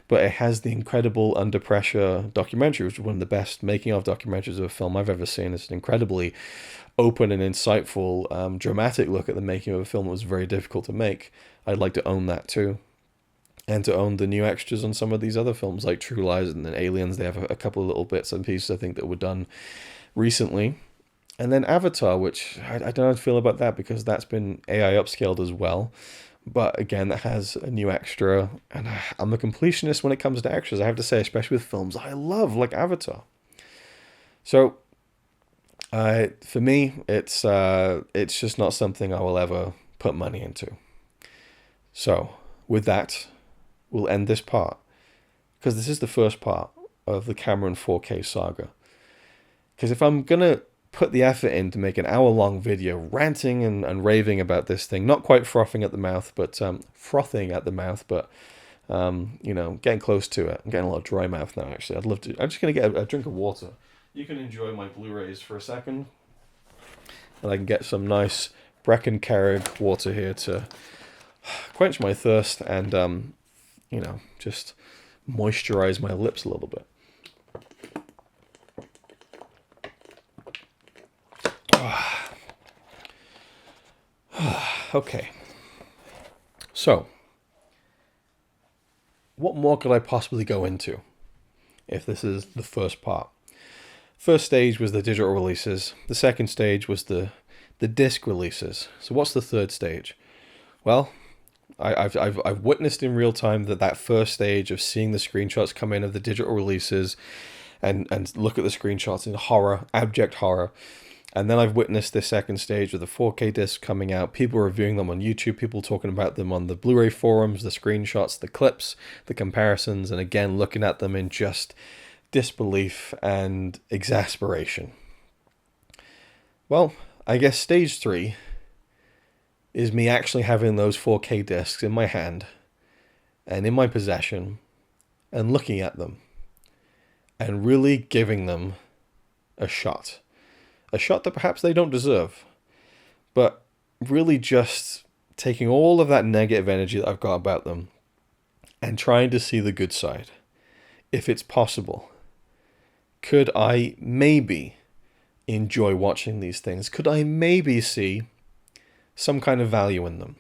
But it has the incredible Under Pressure documentary, which is one of the best making of documentaries of a film I've ever seen. It's an incredibly open and insightful, dramatic look at the making of a film that was very difficult to make. I'd like to own that too. And to own the new extras on some of these other films like True Lies and then Aliens. They have a couple of little bits and pieces, I think, that were done recently. And then Avatar, which I don't know how to feel about that because that's been AI upscaled as well. But again, that has a new extra. And I'm a completionist when it comes to extras, I have to say, especially with films I love, like Avatar. So, for me, it's just not something I will ever put money into. So, with that, we'll end this part. Because this is the first part of the Cameron 4K saga. Because if I'm going to put the effort in to make an hour-long video ranting and raving about this thing, not quite frothing at the mouth, but getting close to it. I'm getting a lot of dry mouth now, actually. I'm just going to get a drink of water. You can enjoy my Blu-rays for a second. And I can get some nice Brecon Carrig water here to quench my thirst and, just moisturize my lips a little bit. Okay. So, what more could I possibly go into if this is the first part? First stage was the digital releases. The second stage was the disc releases. So what's the third stage? Well, I've witnessed in real time that first stage of seeing the screenshots come in of the digital releases and look at the screenshots in horror, abject horror. And then I've witnessed this second stage with the 4K discs coming out, people reviewing them on YouTube, people talking about them on the Blu-ray forums, the screenshots, the clips, the comparisons, and again, looking at them in just disbelief and exasperation. Well, I guess stage 3 is me actually having those 4K discs in my hand and in my possession and looking at them and really giving them a shot. A shot that perhaps they don't deserve, but really just taking all of that negative energy that I've got about them and trying to see the good side. If it's possible, could I maybe enjoy watching these things? Could I maybe see some kind of value in them?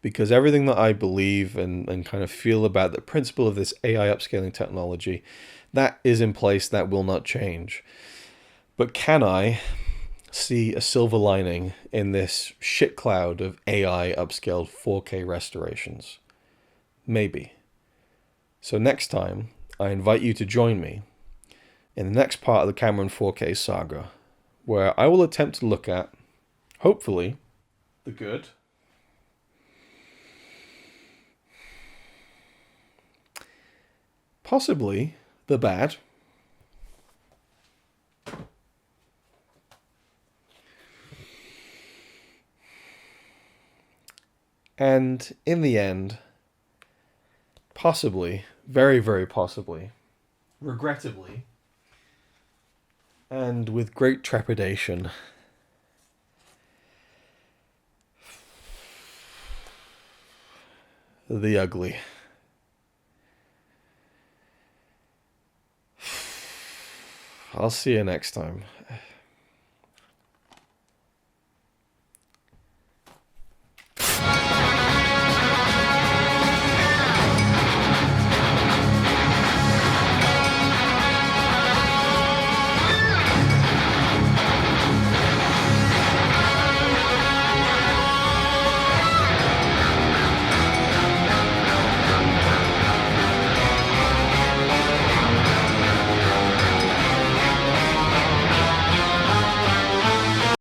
Because everything that I believe and kind of feel about the principle of this AI upscaling technology, that is in place, that will not change. But can I see a silver lining in this shit cloud of AI upscaled 4K restorations? Maybe. So next time, I invite you to join me in the next part of the Cameron 4K saga, where I will attempt to look at, hopefully, the good possibly the bad. And in the end, possibly, very, very possibly, regrettably, and with great trepidation, the ugly. I'll see you next time.